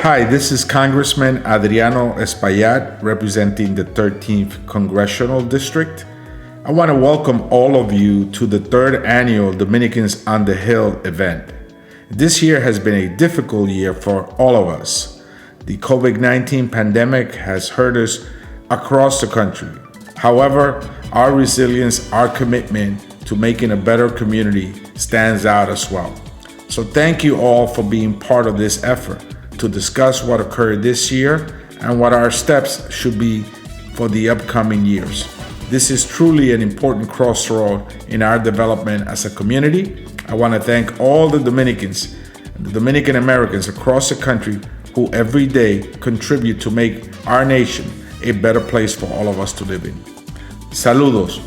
Hi, this is Congressman Adriano Espaillat, representing the 13th Congressional District. I want to welcome all of you to the third annual Dominicans on the Hill event. This year has been a difficult year for all of us. The COVID-19 pandemic has hurt us across the country. However, our resilience, our commitment to making a better community stands out as well. So thank you all for being part of this effort to discuss what occurred this year and what our steps should be for the upcoming years. This is truly an important crossroad in our development as a community. I want to thank all the Dominicans and the Dominican-Americans across the country who every day contribute to make our nation a better place for all of us to live in. Saludos,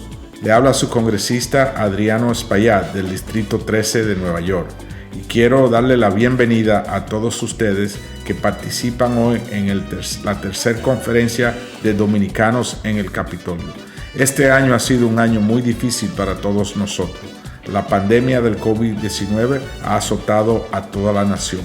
le habla su congresista Adriano Espaillat del Distrito 13 de Nueva York. Y quiero darle la bienvenida a todos ustedes que participan hoy en la tercera conferencia de dominicanos en el Capitolio. Este año ha sido un año muy difícil para todos nosotros. La pandemia del COVID-19 ha azotado a toda la nación.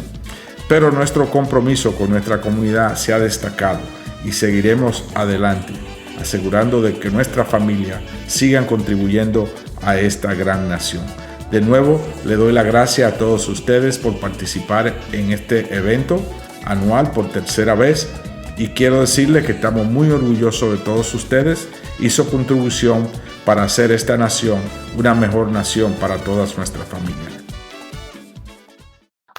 Pero nuestro compromiso con nuestra comunidad se ha destacado y seguiremos adelante, asegurando de que nuestra familia sigan contribuyendo a esta gran nación. De nuevo, le doy la gracia a todos ustedes por participar en este evento anual por tercera vez y quiero decirles que estamos muy orgullosos de todos ustedes y su contribución para hacer esta nación una mejor nación para todas nuestras familias.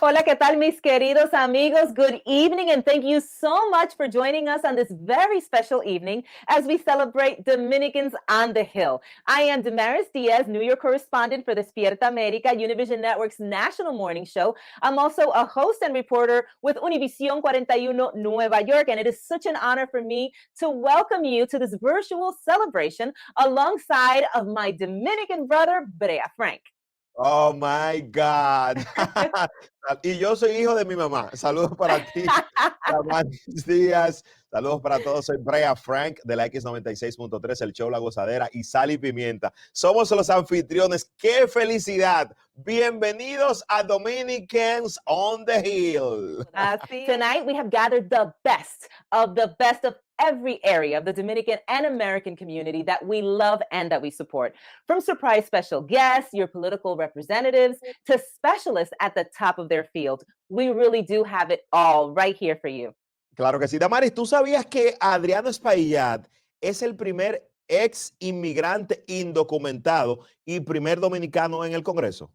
Hola, ¿qué tal, mis queridos amigos? Good evening, and thank you so much for joining us on this very special evening as we celebrate Dominicans on the Hill. I am Damaris Diaz, New York correspondent for Despierta America, Univision Network's national morning show. I'm also a host and reporter with Univision 41 Nueva York, and it is such an honor for me to welcome you to this virtual celebration alongside of my Dominican brother, Brea Frank. Oh my God. Y yo soy hijo de mi mamá. Saludos para ti, Damaris Díaz. Saludos para todos. Soy Brea Frank de la X96.3, el show La Gozadera y Sal y Pimienta. Somos los anfitriones. ¡Qué felicidad! Bienvenidos a Dominicans on the Hill. Tonight, we have gathered the best of every area of the Dominican and American community that we love and that we support. From surprise special guests, your political representatives, to specialists at the top of their field. We really do have it all right here for you. Claro que sí. Damaris, ¿tú sabías que Adriano Espaillat es el primer ex inmigrante indocumentado y primer dominicano en el Congreso?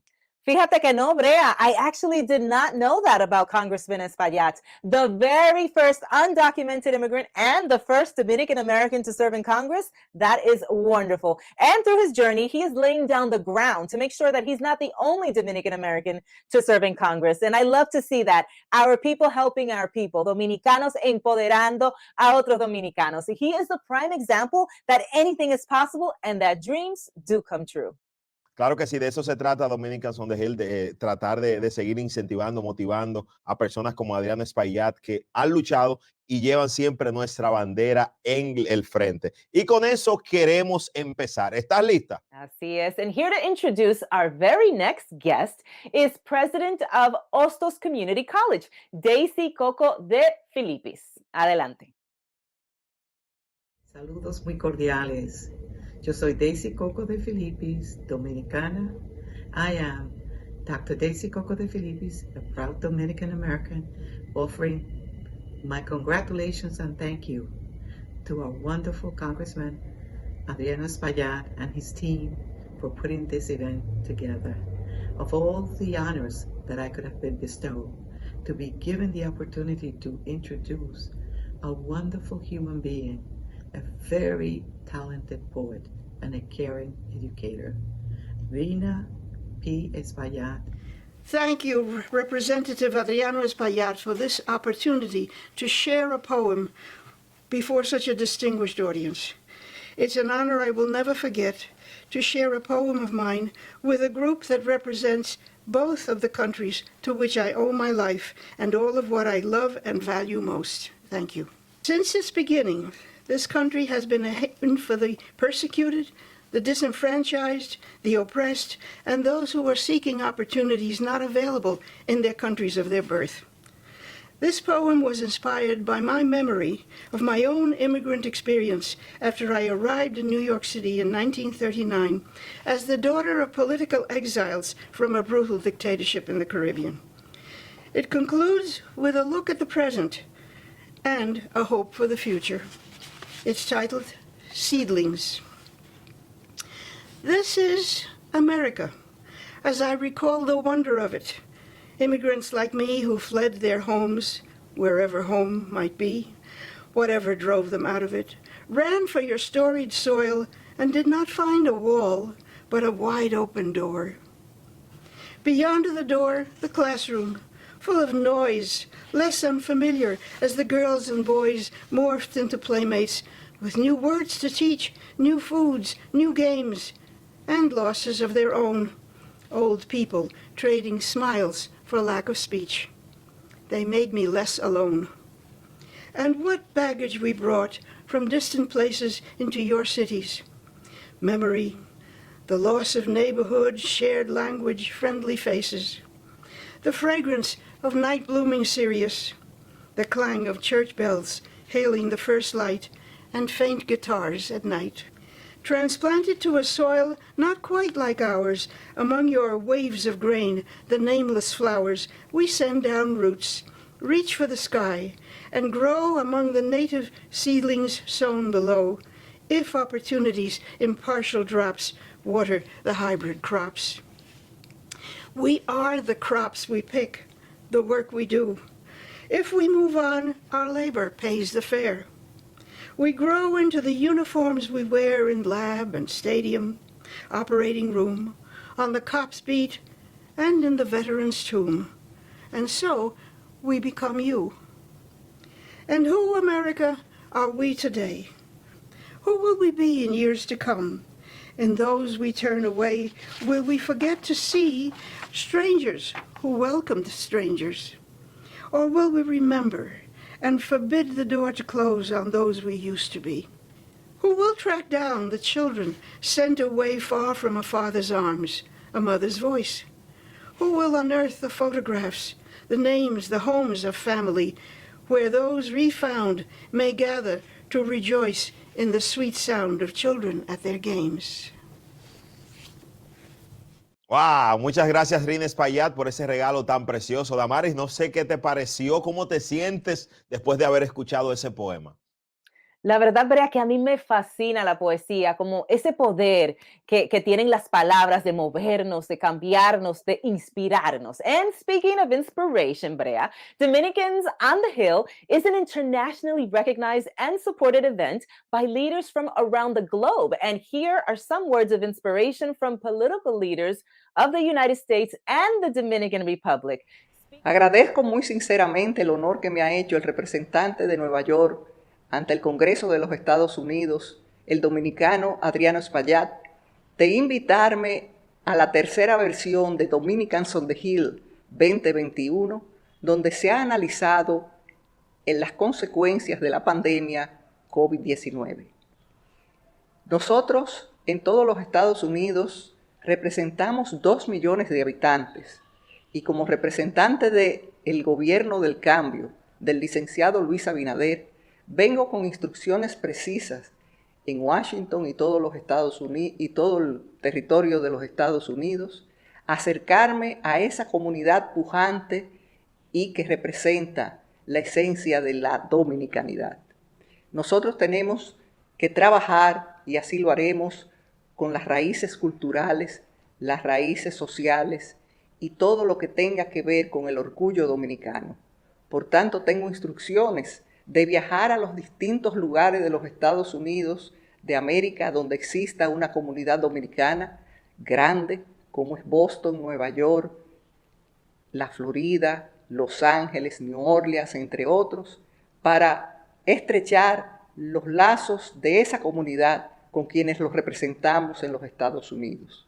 Fíjate que no, Brea. I actually did not know that about Congressman Espaillat, the very first undocumented immigrant and the first Dominican-American to serve in Congress. That is wonderful. And through his journey, he is laying down the ground to make sure that he's not the only Dominican-American to serve in Congress. And I love to see that. Our people helping our people. Dominicanos empoderando a otros dominicanos. He is the prime example that anything is possible and that dreams do come true. Claro que sí, de eso se trata Dominicans on the Hill, de tratar de seguir incentivando, motivando a personas como Adriano Espaillat que han luchado y llevan siempre nuestra bandera en el frente. Y con eso queremos empezar. ¿Estás lista? Así es. And here to introduce our very next guest is President of Hostos Community College, Daisy Coco de Filipis. Adelante. Saludos muy cordiales. Yo soy Daisy Coco de Filipis, Dominicana. I am Dr. Daisy Coco de Filipis, a proud Dominican-American, offering my congratulations and thank you to our wonderful Congressman Adriano Espaillat and his team for putting this event together. Of all the honors that I could have been bestowed, to be given the opportunity to introduce a wonderful human being, a very talented poet and a caring educator, Rhina P. Espaillat. Thank you, Representative Adriano Espaillat, for this opportunity to share a poem before such a distinguished audience. It's an honor I will never forget to share a poem of mine with a group that represents both of the countries to which I owe my life and all of what I love and value most. Thank you. Since its beginning, this country has been a haven for the persecuted, the disenfranchised, the oppressed, and those who are seeking opportunities not available in their countries of their birth. This poem was inspired by my memory of my own immigrant experience after I arrived in New York City in 1939 as the daughter of political exiles from a brutal dictatorship in the Caribbean. It concludes with a look at the present and a hope for the future. It's titled Seedlings. This is America, as I recall the wonder of it. Immigrants like me who fled their homes, wherever home might be, whatever drove them out of it, ran for your storied soil and did not find a wall, but a wide open door. Beyond the door, the classroom, full of noise, less unfamiliar as the girls and boys morphed into playmates with new words to teach, new foods, new games, and losses of their own. Old people trading smiles for lack of speech. They made me less alone. And what baggage we brought from distant places into your cities. Memory, the loss of neighborhood, shared language, friendly faces. The fragrance of night-blooming Sirius, the clang of church bells hailing the first light, and faint guitars at night. Transplanted to a soil not quite like ours, among your waves of grain, the nameless flowers, we send down roots, reach for the sky, and grow among the native seedlings sown below, if opportunities, impartial drops, water the hybrid crops. We are the crops we pick, the work we do. If we move on, our labor pays the fare. We grow into the uniforms we wear in lab and stadium, operating room, on the cop's beat, and in the veteran's tomb. And so we become you. And who, America, are we today? Who will we be in years to come? In those we turn away, will we forget to see strangers who welcomed strangers? Or will we remember and forbid the door to close on those we used to be? Who will track down the children sent away far from a father's arms, a mother's voice? Who will unearth the photographs, the names, the homes of family, where those refound may gather to rejoice in the sweet sound of children at their games? Wow, muchas gracias Rhina Espaillat por ese regalo tan precioso. Damaris, no sé qué te pareció, cómo te sientes después de haber escuchado ese poema. La verdad, Brea, que a mí me fascina la poesía, como ese poder que tienen las palabras de movernos, de cambiarnos, de inspirarnos. And speaking of inspiration, Brea, Dominicans on the Hill is an internationally recognized and supported event by leaders from around the globe. And here are some words of inspiration from political leaders of the United States and the Dominican Republic. Agradezco muy sinceramente el honor que me ha hecho el representante de Nueva York ante el Congreso de los Estados Unidos, el dominicano Adriano Espaillat, de invitarme a la tercera versión de Dominicans on the Hill 2021, donde se ha analizado en las consecuencias de la pandemia COVID-19. Nosotros, en todos los Estados Unidos, representamos 2 millones de habitantes y como representante del gobierno del cambio, del licenciado Luis Abinader, vengo con instrucciones precisas en Washington y todos los Estados Unidos y todo el territorio de los Estados Unidos, acercarme a esa comunidad pujante y que representa la esencia de la dominicanidad. Nosotros tenemos que trabajar, y así lo haremos, con las raíces culturales, las raíces sociales y todo lo que tenga que ver con el orgullo dominicano. Por tanto, tengo instrucciones de viajar a los distintos lugares de los Estados Unidos de América donde exista una comunidad dominicana grande, como es Boston, Nueva York, la Florida, Los Ángeles, New Orleans, entre otros, para estrechar los lazos de esa comunidad con quienes los representamos en los Estados Unidos.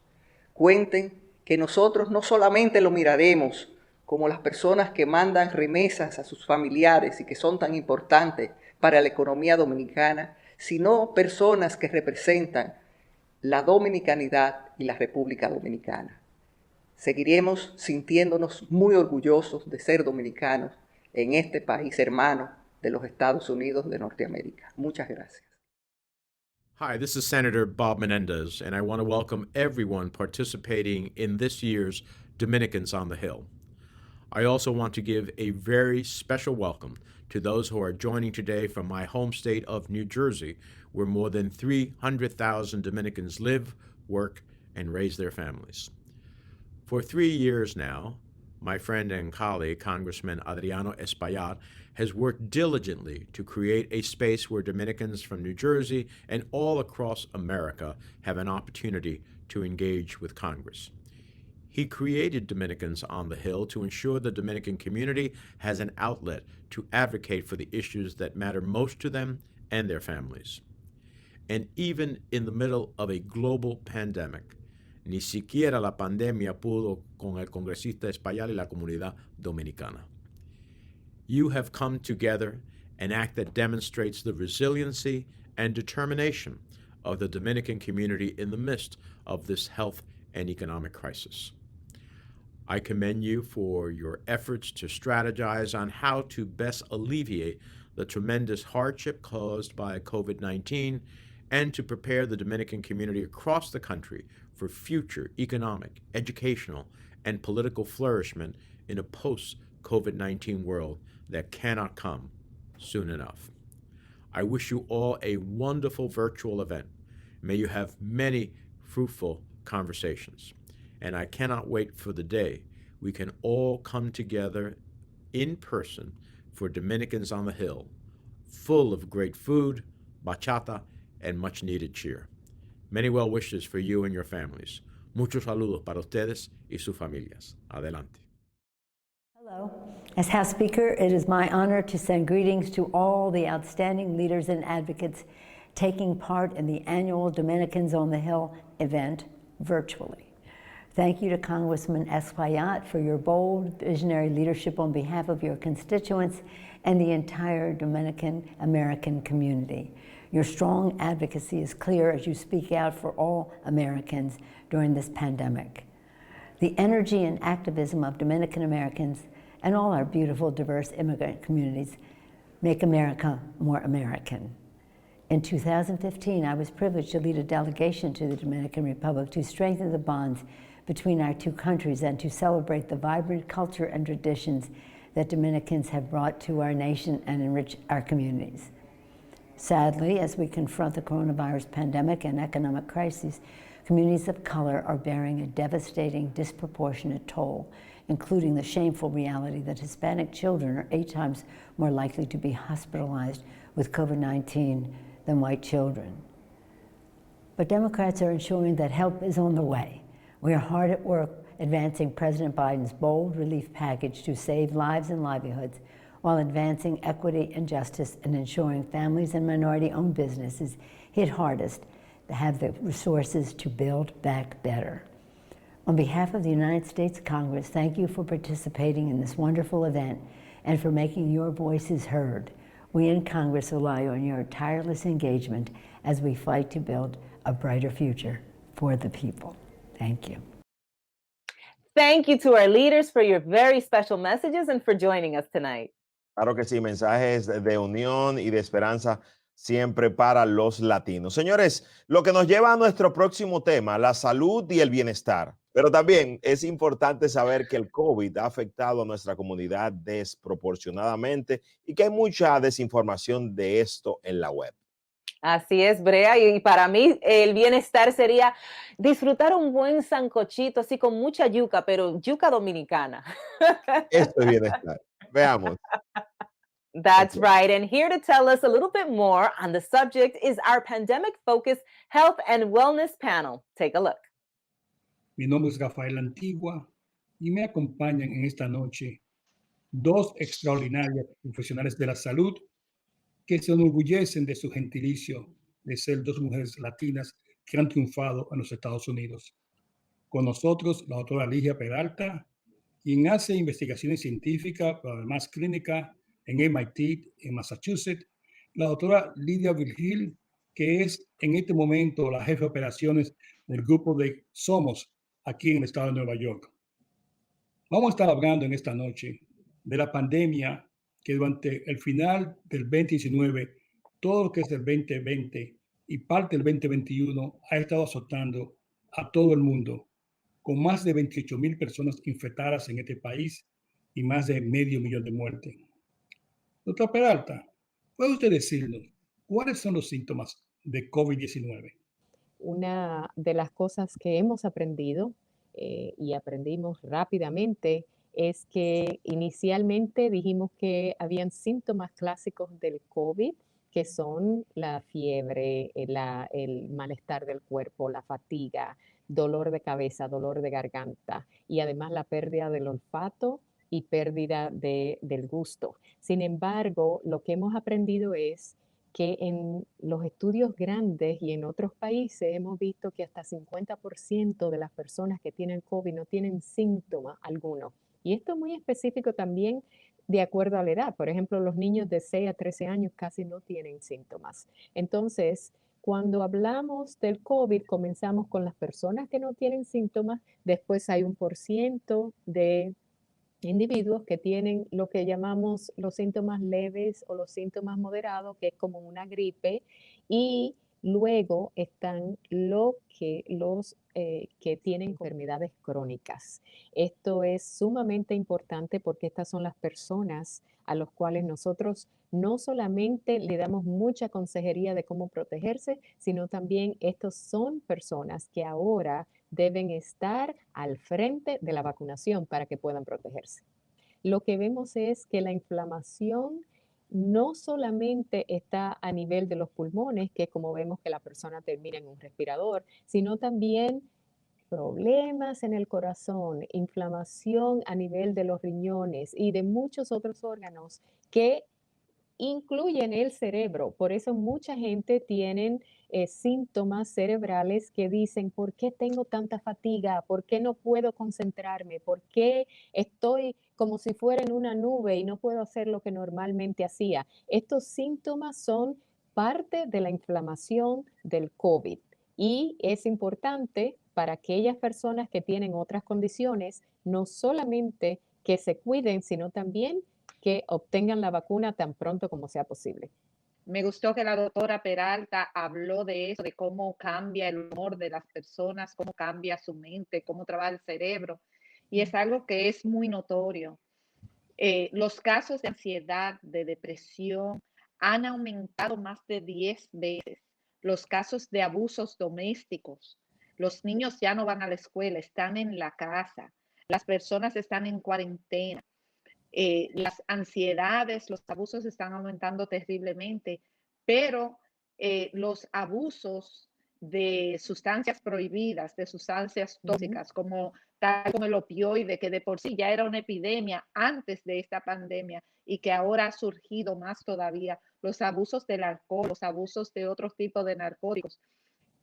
Cuenten que nosotros no solamente lo miraremos como las personas que mandan remesas a sus familiares y que son tan importantes para la economía dominicana, sino personas que representan la dominicanidad y la República Dominicana. Seguiremos sintiéndonos muy orgullosos de ser dominicanos en este país hermano de los Estados Unidos de Norteamérica. Muchas gracias. Hi, this is Senator Bob Menendez, and I want to welcome everyone participating in this year's Dominicans on the Hill. I also want to give a very special welcome to those who are joining today from my home state of New Jersey, where more than 300,000 Dominicans live, work, and raise their families. For 3 years now, my friend and colleague, Congressman Adriano Espaillat, has worked diligently to create a space where Dominicans from New Jersey and all across America have an opportunity to engage with Congress. He created Dominicans on the Hill to ensure the Dominican community has an outlet to advocate for the issues that matter most to them and their families. And even in the middle of a global pandemic, ni siquiera la pandemia pudo con el congresista Espaillat y la comunidad dominicana. You have come together, an act that demonstrates the resiliency and determination of the Dominican community in the midst of this health and economic crisis. I commend you for your efforts to strategize on how to best alleviate the tremendous hardship caused by COVID-19 and to prepare the Dominican community across the country for future economic, educational, and political flourishment in a post-COVID-19 world that cannot come soon enough. I wish you all a wonderful virtual event. May you have many fruitful conversations. And I cannot wait for the day we can all come together in person for Dominicans on the Hill, full of great food, bachata, and much needed cheer. Many well wishes for you and your families. Muchos saludos para ustedes y sus familias. Adelante. Hello. As House Speaker, it is my honor to send greetings to all the outstanding leaders and advocates taking part in the annual Dominicans on the Hill event virtually. Thank you to Congressman Espaillat for your bold, visionary leadership on behalf of your constituents and the entire Dominican-American community. Your strong advocacy is clear as you speak out for all Americans during this pandemic. The energy and activism of Dominican Americans and all our beautiful, diverse immigrant communities make America more American. In 2015, I was privileged to lead a delegation to the Dominican Republic to strengthen the bonds between our two countries and to celebrate the vibrant culture and traditions that Dominicans have brought to our nation and enrich our communities. Sadly, as we confront the coronavirus pandemic and economic crises, communities of color are bearing a devastating, disproportionate toll, including the shameful reality that Hispanic children are 8 times more likely to be hospitalized with COVID-19 than white children. But Democrats are ensuring that help is on the way. We are hard at work advancing President Biden's bold relief package to save lives and livelihoods while advancing equity and justice and ensuring families and minority-owned businesses hit hardest to have the resources to build back better. On behalf of the United States Congress, thank you for participating in this wonderful event and for making your voices heard. We in Congress rely on your tireless engagement as we fight to build a brighter future for the people. Thank you. Thank you to our leaders for your very special messages and for joining us tonight. Claro que sí, mensajes de unión y de esperanza siempre para los latinos. Señores, lo que nos lleva a nuestro próximo tema, la salud y el bienestar. Pero también es importante saber que el COVID ha afectado a nuestra comunidad desproporcionadamente y que hay mucha desinformación de esto en la web. Así es, Brea, y para mí el bienestar sería disfrutar un buen sancochito así con mucha yuca, pero yuca dominicana. Esto es bienestar. Veamos. That's right. And here to tell us a little bit more on the subject is our pandemic-focused health and wellness panel. Take a look. Mi nombre es Rafael Antigua y me acompañan en esta noche 2 extraordinarias profesionales de la salud que se enorgullecen de su gentilicio de ser 2 mujeres latinas que han triunfado en los Estados Unidos. Con nosotros, la doctora Ligia Peralta, quien hace investigaciones científicas, pero además clínica en MIT, en Massachusetts. La doctora Lidia Virgil, que es en este momento la jefe de operaciones del grupo de Somos, aquí en el estado de Nueva York. Vamos a estar hablando en esta noche de la pandemia que durante el final del 2019, todo lo que es el 2020 y parte del 2021 ha estado azotando a todo el mundo, con más de 28,000 personas infectadas en este país y más de 500,000 de muertes. Doctor Peralta, ¿puede usted decirnos cuáles son los síntomas de COVID-19? Una de las cosas que hemos aprendido y aprendimos rápidamente es que inicialmente dijimos que habían síntomas clásicos del COVID, que son la fiebre, el malestar del cuerpo, la fatiga, dolor de cabeza, dolor de garganta y además la pérdida del olfato y pérdida del gusto. Sin embargo, lo que hemos aprendido es que en los estudios grandes y en otros países hemos visto que hasta 50% de las personas que tienen COVID no tienen síntomas alguno. Y esto es muy específico también de acuerdo a la edad. Por ejemplo, los niños de 6 a 13 años casi no tienen síntomas. Entonces, cuando hablamos del COVID, comenzamos con las personas que no tienen síntomas, después hay 1% de individuos que tienen lo que llamamos los síntomas leves o los síntomas moderados, que es como una gripe, y luego están los que tienen enfermedades crónicas. Esto es sumamente importante porque estas son las personas a las cuales nosotros no solamente le damos mucha consejería de cómo protegerse, sino también estos son personas que ahora deben estar al frente de la vacunación para que puedan protegerse. Lo que vemos es que la inflamación no solamente está a nivel de los pulmones, que como vemos que la persona termina en un respirador, sino también problemas en el corazón, inflamación a nivel de los riñones y de muchos otros órganos que incluyen el cerebro. Por eso mucha gente tiene síntomas cerebrales que dicen, ¿por qué tengo tanta fatiga? ¿Por qué no puedo concentrarme? ¿Por qué estoy como si fuera en una nube y no puedo hacer lo que normalmente hacía? Estos síntomas son parte de la inflamación del COVID y es importante para aquellas personas que tienen otras condiciones, no solamente que se cuiden, sino también que obtengan la vacuna tan pronto como sea posible. Me gustó que la doctora Peralta habló de eso, de cómo cambia el humor de las personas, cómo cambia su mente, cómo trabaja el cerebro. Y es algo que es muy notorio. Los casos de ansiedad, de depresión, han aumentado más de 10 veces. Los casos de abusos domésticos. Los niños ya no van a la escuela, están en la casa. Las personas están en cuarentena. Las ansiedades, los abusos están aumentando terriblemente, pero los abusos de sustancias prohibidas, de sustancias tóxicas, como tal como el opioide, que de por sí ya era una epidemia antes de esta pandemia y que ahora ha surgido más todavía, los abusos del alcohol, los abusos de otros tipos de narcóticos.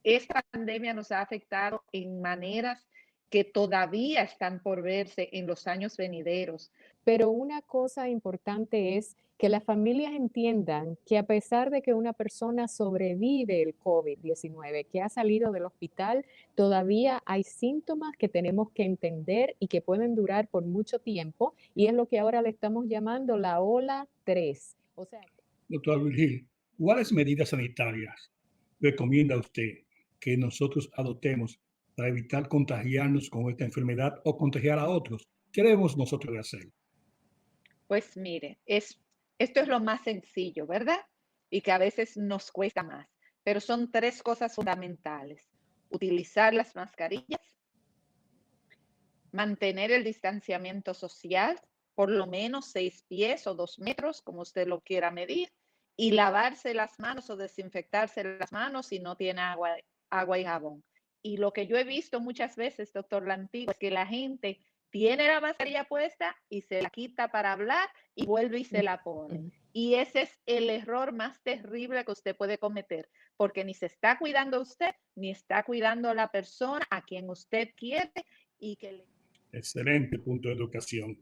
Esta pandemia nos ha afectado en maneras que todavía están por verse en los años venideros. Pero una cosa importante es que las familias entiendan que a pesar de que una persona sobrevive el COVID-19, que ha salido del hospital, todavía hay síntomas que tenemos que entender y que pueden durar por mucho tiempo, y es lo que ahora le estamos llamando la ola 3. O sea, Doctor Virgil, ¿cuáles medidas sanitarias recomienda usted que nosotros adoptemos para evitar contagiarnos con esta enfermedad o contagiar a otros? ¿Qué debemos nosotros hacer? Pues mire, esto es lo más sencillo, ¿verdad? Y que a veces nos cuesta más, pero son 3 cosas fundamentales. Utilizar las mascarillas, mantener el distanciamiento social, por lo menos 6 pies o 2 metros, como usted lo quiera medir, y lavarse las manos o desinfectarse las manos si no tiene agua y jabón. Y lo que yo he visto muchas veces, doctor Lantigo, es que la gente tiene la mascarilla puesta y se la quita para hablar y vuelve y se la pone. Y ese es el error más terrible que usted puede cometer, porque ni se está cuidando usted, ni está cuidando a la persona a quien usted quiere y que le... Excelente punto de educación.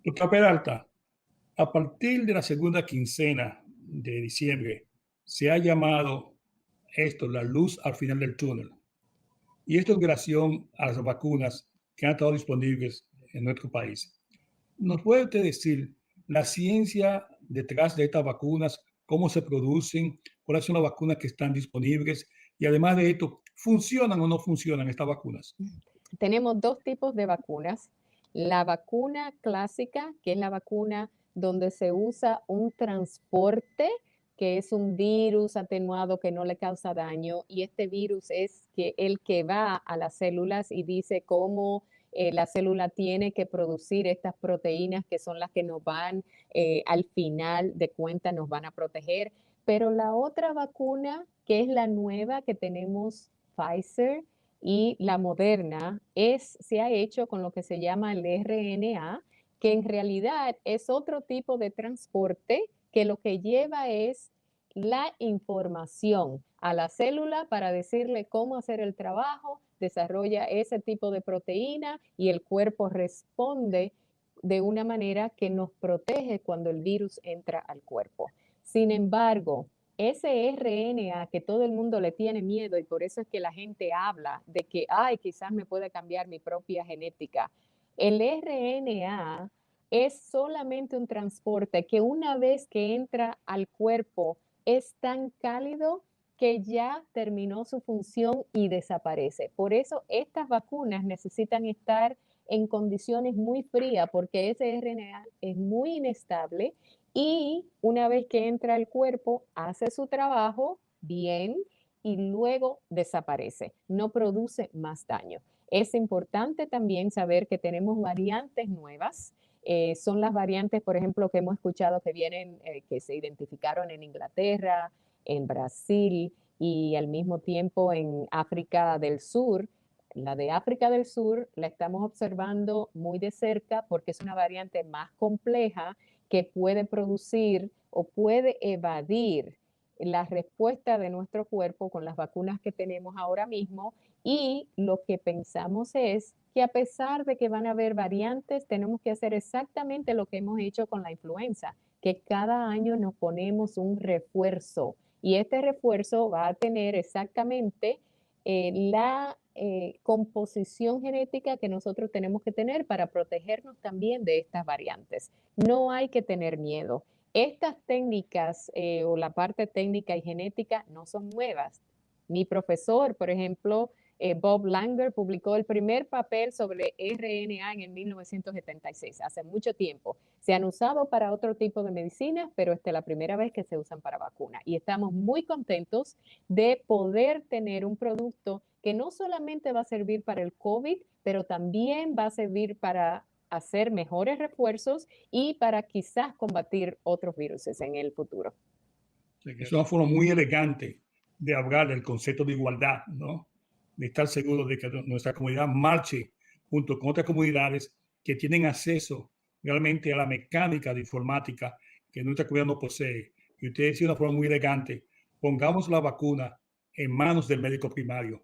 Doctor Peralta, a partir de la segunda quincena de diciembre se ha llamado esto la luz al final del túnel. Y esto en relación a las vacunas que han estado disponibles en nuestro país. ¿Nos puede usted decir la ciencia detrás de estas vacunas, cómo se producen, cuáles son las vacunas que están disponibles y además de esto, ¿funcionan o no funcionan estas vacunas? Tenemos dos tipos de vacunas. La vacuna clásica, que es la vacuna donde se usa un transporte, que es un virus atenuado que no le causa daño, y este virus es el que va a las células y dice cómo la célula tiene que producir estas proteínas que son las que nos van, al final de cuentas, nos van a proteger. Pero la otra vacuna, que es la nueva que tenemos, Pfizer, y la Moderna, se ha hecho con lo que se llama el RNA, que en realidad es otro tipo de transporte que lo que lleva es la información a la célula para decirle cómo hacer el trabajo, desarrolla ese tipo de proteína y el cuerpo responde de una manera que nos protege cuando el virus entra al cuerpo. Sin embargo, ese RNA que todo el mundo le tiene miedo y por eso es que la gente habla de que, quizás me puede cambiar mi propia genética. El RNA es solamente un transporte que una vez que entra al cuerpo es tan cálido que ya terminó su función y desaparece. Por eso estas vacunas necesitan estar en condiciones muy frías porque ese RNA es muy inestable y una vez que entra al cuerpo hace su trabajo bien y luego desaparece, no produce más daño. Es importante también saber que tenemos variantes nuevas. Son las variantes, por ejemplo, que hemos escuchado que vienen, que se identificaron en Inglaterra, en Brasil y al mismo tiempo en África del Sur. La de África del Sur la estamos observando muy de cerca porque es una variante más compleja que puede producir o puede evadir la respuesta de nuestro cuerpo con las vacunas que tenemos ahora mismo, y lo que pensamos es que a pesar de que van a haber variantes, tenemos que hacer exactamente lo que hemos hecho con la influenza, que cada año nos ponemos un refuerzo y este refuerzo va a tener exactamente la composición genética que nosotros tenemos que tener para protegernos también de estas variantes. No hay que tener miedo. Estas técnicas o la parte técnica y genética no son nuevas. Mi profesor, por ejemplo, Bob Langer, publicó el primer papel sobre RNA en el 1976, hace mucho tiempo. Se han usado para otro tipo de medicinas, pero esta es la primera vez que se usan para vacunas. Y estamos muy contentos de poder tener un producto que no solamente va a servir para el COVID, pero también va a servir para hacer mejores refuerzos y para quizás combatir otros virus en el futuro. Es una forma muy elegante de hablar del concepto de igualdad, ¿no? De estar seguros de que nuestra comunidad marche junto con otras comunidades que tienen acceso realmente a la mecánica de informática que nuestra comunidad no posee. Y usted decía de una forma muy elegante, pongamos la vacuna en manos del médico primario.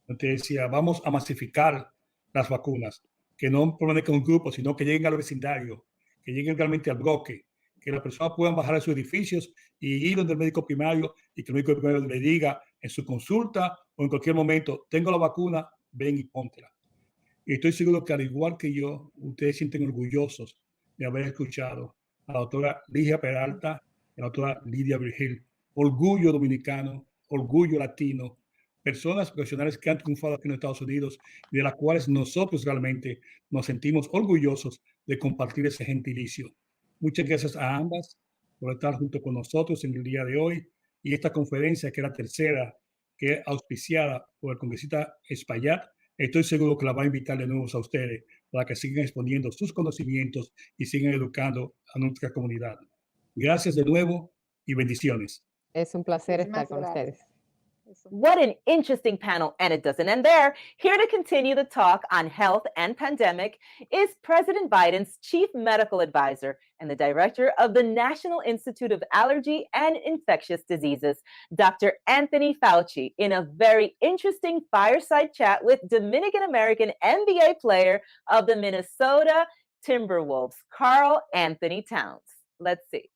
Usted decía, vamos a masificar las vacunas, que no permanezcan en un grupo, sino que lleguen al vecindario, que lleguen realmente al bloque, que las personas puedan bajar a sus edificios y ir donde el médico primario y que el médico primario le diga en su consulta o en cualquier momento, tengo la vacuna, ven y póntela. Y estoy seguro que al igual que yo, ustedes sienten orgullosos de haber escuchado a la doctora Ligia Peralta y a la doctora Lidia Virgil. Orgullo dominicano, orgullo latino, personas profesionales que han triunfado aquí en los Estados Unidos y de las cuales nosotros realmente nos sentimos orgullosos de compartir ese gentilicio. Muchas gracias a ambas por estar junto con nosotros en el día de hoy y esta conferencia, que es la tercera, que es auspiciada por el congresista Espaillat. Estoy seguro que la va a invitar de nuevo a ustedes para que sigan exponiendo sus conocimientos y sigan educando a nuestra comunidad. Gracias de nuevo y bendiciones. Es un placer estar con ustedes. What an interesting panel, and it doesn't end there. Here to continue the talk on health and pandemic is President Biden's Chief Medical Advisor and the Director of the National Institute of Allergy and Infectious Diseases, Dr. Anthony Fauci, in a very interesting fireside chat with Dominican-American NBA player of the Minnesota Timberwolves, Karl Anthony-Towns. Let's see.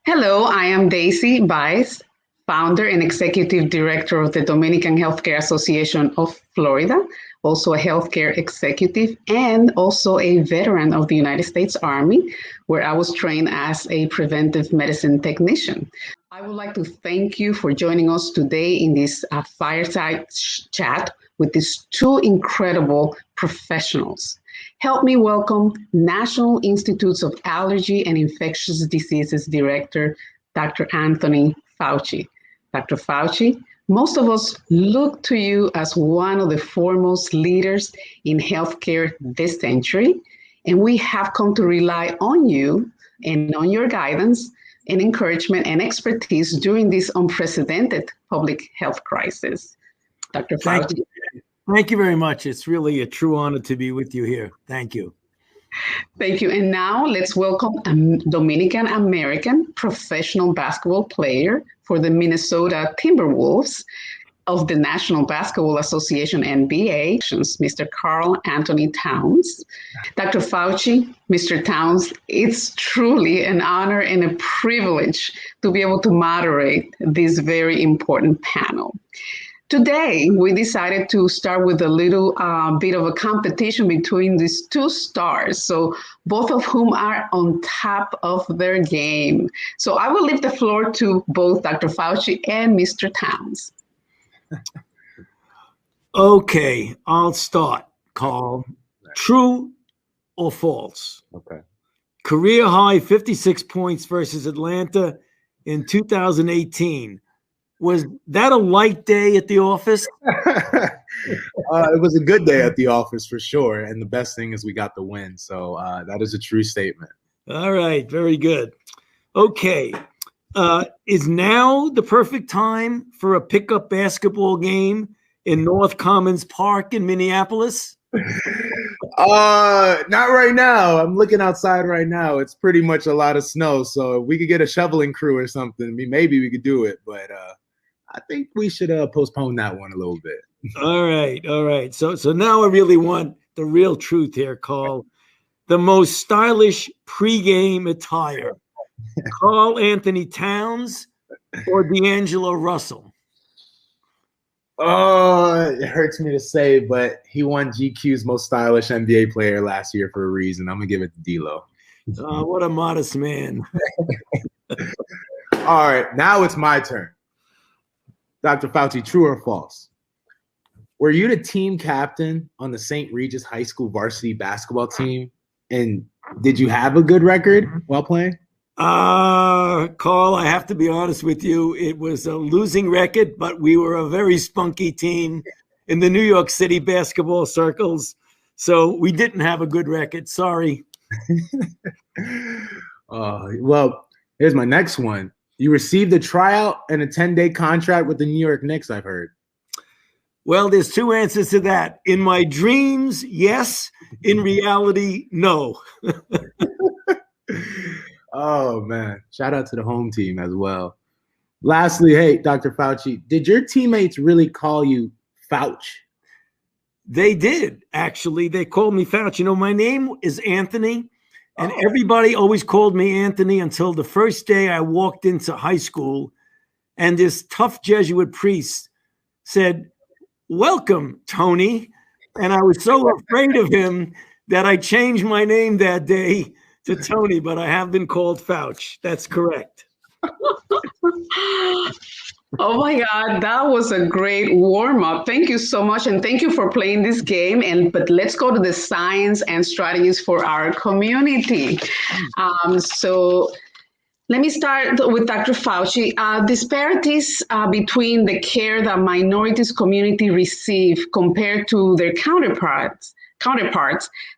Hello, I am Daisy Baez, founder and executive director of the Dominican Healthcare Association of Florida. also a healthcare executive, and also a veteran of the United States Army, where I was trained as a preventive medicine technician. I would like to thank you for joining us today in this fireside chat with these two incredible professionals. Help me welcome National Institutes of Allergy and Infectious Diseases Director, Dr. Anthony Fauci. Dr. Fauci, most of us look to you as one of the foremost leaders in healthcare this century, and we have come to rely on you and on your guidance and encouragement and expertise during this unprecedented public health crisis. Dr. Fauci. Thank you very much. It's really a true honor to be with you here. Thank you. Thank you. And now let's welcome a Dominican-American professional basketball player for the Minnesota Timberwolves of the National Basketball Association NBA, Mr. Karl Anthony-Towns. Dr. Fauci, Mr. Towns, it's truly an honor and a privilege to be able to moderate this very important panel. Today, we decided to start with a little bit of a competition between these two stars, so both of whom are on top of their game. So I will leave the floor to both Dr. Fauci and Mr. Towns. Okay, I'll start, Karl. True or false? Okay. Career high 56 points versus Atlanta in 2018. Was that a light day at the office? It was a good day at the office for sure. And the best thing is we got the win. So that is a true statement. All right. Very good. Okay. Is now the perfect time for a pickup basketball game in North Commons Park in Minneapolis? Not right now. I'm looking outside right now. It's pretty much a lot of snow. So if we could get a shoveling crew or something, maybe we could do it. But I think we should postpone that one a little bit. All right. All right. So now I really want the real truth here, Karl. The most stylish pregame attire. Karl Anthony-Towns or D'Angelo Russell? Oh, it hurts me to say, but he won GQ's most stylish NBA player last year for a reason. I'm going to give it to D'Lo. What a modest man. All right, now it's my turn. Dr. Fauci, true or false? Were you the team captain on the St. Regis High School varsity basketball team? And did you have a good record while playing? Karl, I have to be honest with you. It was a losing record, but we were a very spunky team in the New York City basketball circles. So we didn't have a good record. Sorry. Well, here's my next one. You received a tryout and a 10-day contract with the New York Knicks, I've heard. Well, there's two answers to that. In my dreams, yes. In reality, no. Oh, man. Shout out to the home team as well. Lastly, hey, Dr. Fauci, did your teammates really call you Fauci? They did, actually. They called me Fauci. You know, my name is Anthony, and everybody always called me Anthony until the first day I walked into high school, and this tough Jesuit priest said, "Welcome, Tony." And I was so afraid of him that I changed my name that day to Tony, but I have been called Fauci. That's correct. Oh my God, that was a great warm-up. Thank you so much, and thank you for playing this game. But let's go to the science and strategies for our community. So let me start with Dr. Fauci. Disparities between the care that minorities community receive compared to their counterparts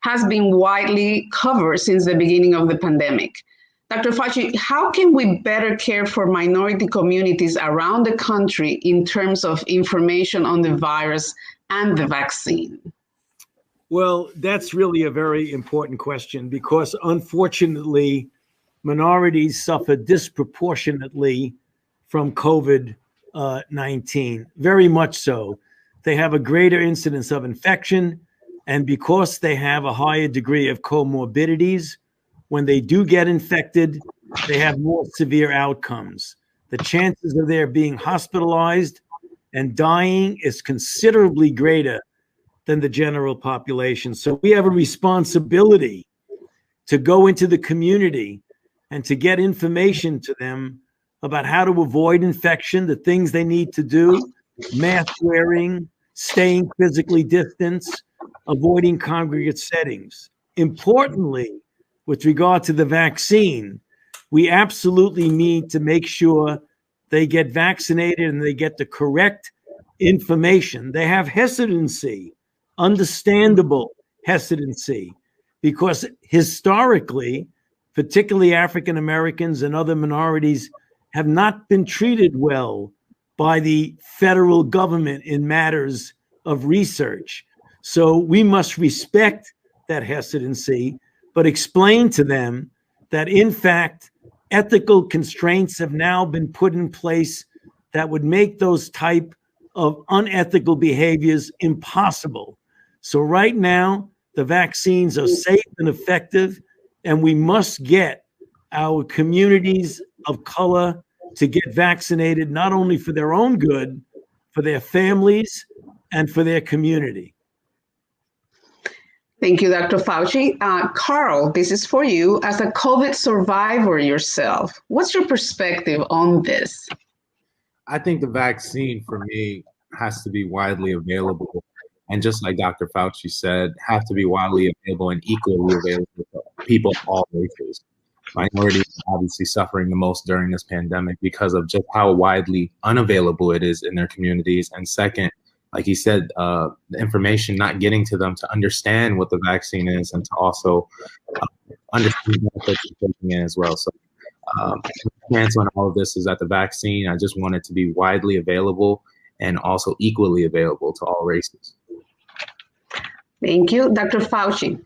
has been widely covered since the beginning of the pandemic. Dr. Fauci, how can we better care for minority communities around the country in terms of information on the virus and the vaccine? Well, that's really a very important question because unfortunately, minorities suffer disproportionately from COVID-19, very much so. They have a greater incidence of infection, and because they have a higher degree of comorbidities, when they do get infected, they have more severe outcomes. The chances of their being hospitalized and dying is considerably greater than the general population. So we have a responsibility to go into the community and to get information to them about how to avoid infection, the things they need to do, mask wearing, staying physically distanced, avoiding congregate settings. Importantly, with regard to the vaccine, we absolutely need to make sure they get vaccinated and they get the correct information. They have hesitancy, understandable hesitancy, because historically, particularly African Americans and other minorities, have not been treated well by the federal government in matters of research. So we must respect that hesitancy, but explain to them that, in fact, ethical constraints have now been put in place that would make those type of unethical behaviors impossible. So right now, the vaccines are safe and effective, and we must get our communities of color to get vaccinated, not only for their own good, for their families and for their community. Thank you, Dr. Fauci. Karl, this is for you. As a COVID survivor yourself, what's your perspective on this? I think the vaccine for me has to be widely available. And just like Dr. Fauci said, have to be widely available and equally available to people of all races. Minorities are obviously suffering the most during this pandemic because of just how widely unavailable it is in their communities. And second, like he said, the information not getting to them to understand what the vaccine is and to also understand what they're taking in as well. So the answer on all of this is that the vaccine, I just want it to be widely available and also equally available to all races. Thank you. Dr. Fauci,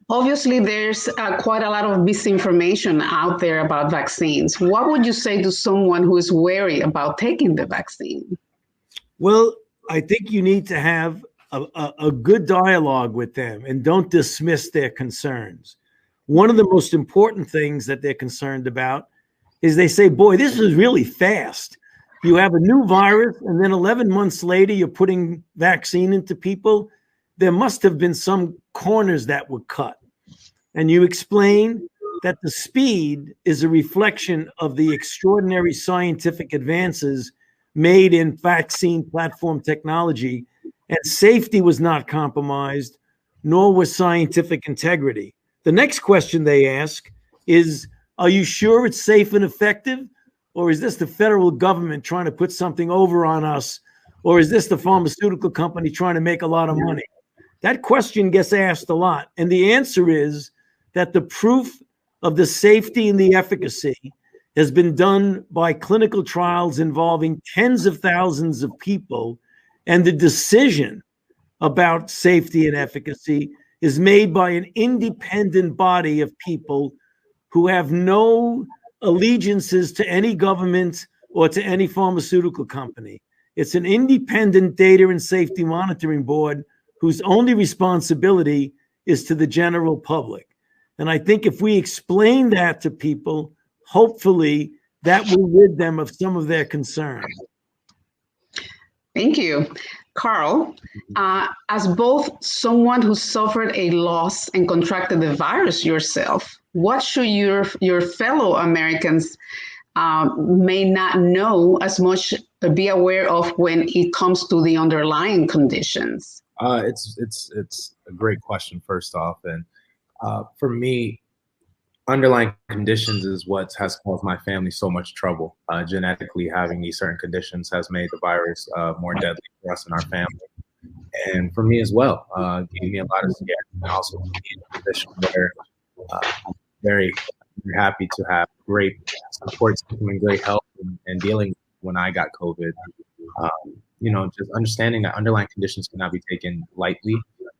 obviously there's quite a lot of misinformation out there about vaccines. What would you say to someone who is wary about taking the vaccine? Well, I think you need to have a good dialogue with them and don't dismiss their concerns. One of the most important things that they're concerned about is they say, boy, this is really fast. You have a new virus, and then 11 months later, you're putting vaccine into people. There must have been some corners that were cut. And you explain that the speed is a reflection of the extraordinary scientific advances made in vaccine platform technology, and safety was not compromised, nor was scientific integrity. The next question they ask is, are you sure it's safe and effective? Or is this the federal government trying to put something over on us? Or is this the pharmaceutical company trying to make a lot of money? That question gets asked a lot. And the answer is that the proof of the safety and the efficacy has been done by clinical trials involving tens of thousands of people. And the decision about safety and efficacy is made by an independent body of people who have no allegiances to any government or to any pharmaceutical company. It's an independent data and safety monitoring board whose only responsibility is to the general public. And I think if we explain that to people, hopefully that will rid them of some of their concerns. Thank you. Karl, as both someone who suffered a loss and contracted the virus yourself, what should your fellow Americans may not know as much, be aware of when it comes to the underlying conditions? It's a great question, first off. And for me, underlying conditions is what has caused my family so much trouble. Genetically, having these certain conditions has made the virus more deadly for us and our family. And for me as well, gave me a lot of scare. And also in a position where I'm very happy to have great support system and great help in dealing when I got COVID. Just understanding that underlying conditions cannot be taken lightly.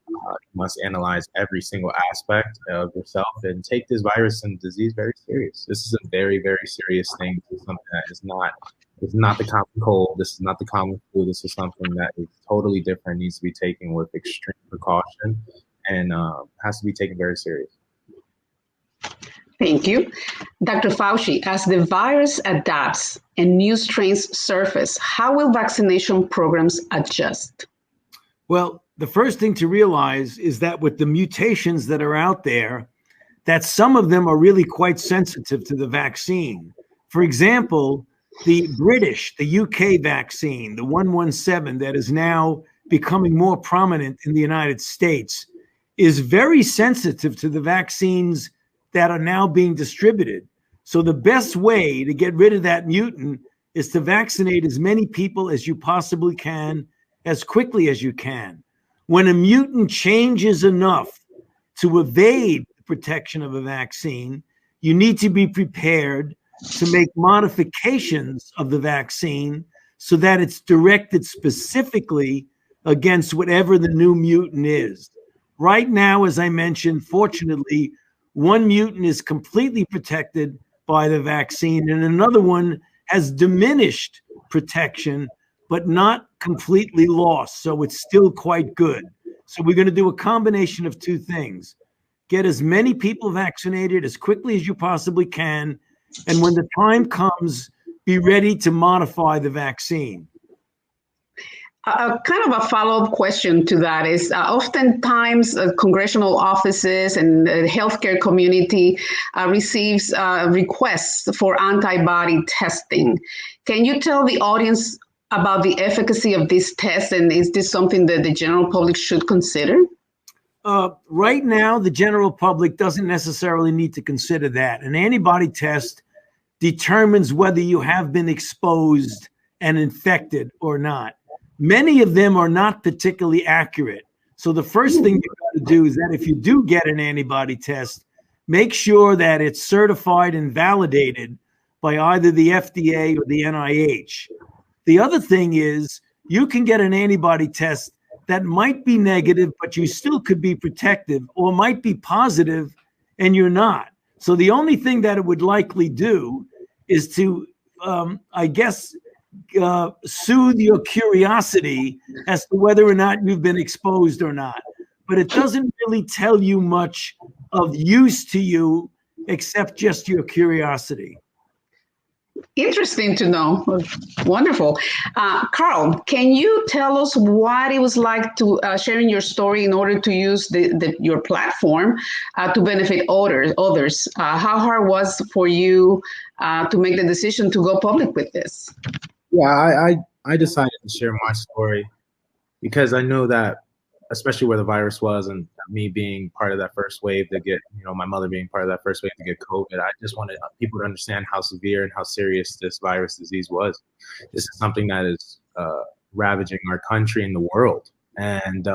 You must analyze every single aspect of yourself and take this virus and disease very serious. This is a very, very serious thing. This is something that is not the common cold. This is not the common flu. This is something that is totally different, needs to be taken with extreme precaution, and has to be taken very serious. Thank you. Dr. Fauci, as the virus adapts and new strains surface, how will vaccination programs adjust? Well, the first thing to realize is that with the mutations that are out there, that some of them are really quite sensitive to the vaccine. For example, the British, the UK vaccine, the 117 that is now becoming more prominent in the United States, is very sensitive to the vaccines that are now being distributed. So the best way to get rid of that mutant is to vaccinate as many people as you possibly can, as quickly as you can. When a mutant changes enough to evade the protection of a vaccine, you need to be prepared to make modifications of the vaccine so that it's directed specifically against whatever the new mutant is. Right now, as I mentioned, fortunately, one mutant is completely protected by the vaccine and another one has diminished protection, but not completely lost. So it's still quite good. So we're going to do a combination of two things. Get as many people vaccinated as quickly as you possibly can. And when the time comes, be ready to modify the vaccine. Kind of a follow-up question to that is oftentimes congressional offices and the healthcare community receives requests for antibody testing. Can you tell the audience about the efficacy of this test, and is this something that the general public should consider? Right now, the general public doesn't necessarily need to consider that. An antibody test determines whether you have been exposed and infected or not. Many of them are not particularly accurate. So the first thing you got to do is that if you do get an antibody test, make sure that it's certified and validated by either the FDA or the NIH. The other thing is you can get an antibody test that might be negative, but you still could be protective, or might be positive and you're not. So the only thing that it would likely do is to, soothe your curiosity as to whether or not you've been exposed or not. But it doesn't really tell you much of use to you except just your curiosity. Interesting to know. Wonderful. Karl, can you tell us what it was like to sharing your story in order to use your platform to benefit others? How hard was for you to make the decision to go public with this? Yeah, I decided to share my story because I know that, especially where the virus was and me being part of that first wave to get, my mother being part of that first wave to get COVID, I just wanted people to understand how severe and how serious this virus disease was. This is something that is ravaging our country and the world. And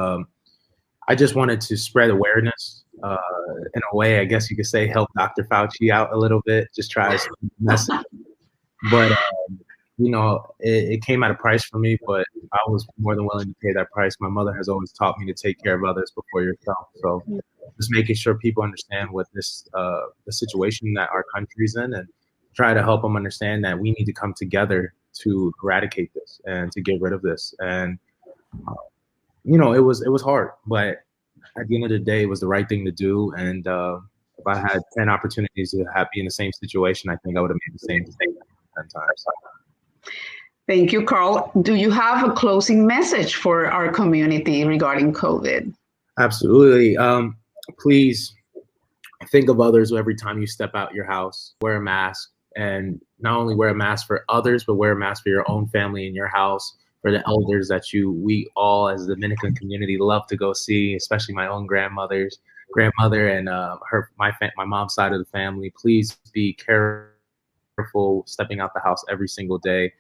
I just wanted to spread awareness in a way, I guess you could say, help Dr. Fauci out a little bit, just try to spread the message. But it came at a price for me, but I was more than willing to pay that price. My mother has always taught me to take care of others before yourself. So just making sure people understand what this, the situation that our country's in, and try to help them understand that we need to come together to eradicate this and to get rid of this. And, it was hard, but at the end of the day, it was the right thing to do. And if I had 10 opportunities to be in the same situation, I think I would have made the same mistake 10 times. Thank you, Karl. Do you have a closing message for our community regarding COVID? Absolutely. Please think of others every time you step out your house. Wear a mask, and not only wear a mask for others, but wear a mask for your own family in your house, for the elders that we all as the Dominican community love to go see, especially my own grandmother and my mom's side of the family. Please be careful stepping out the house every single day.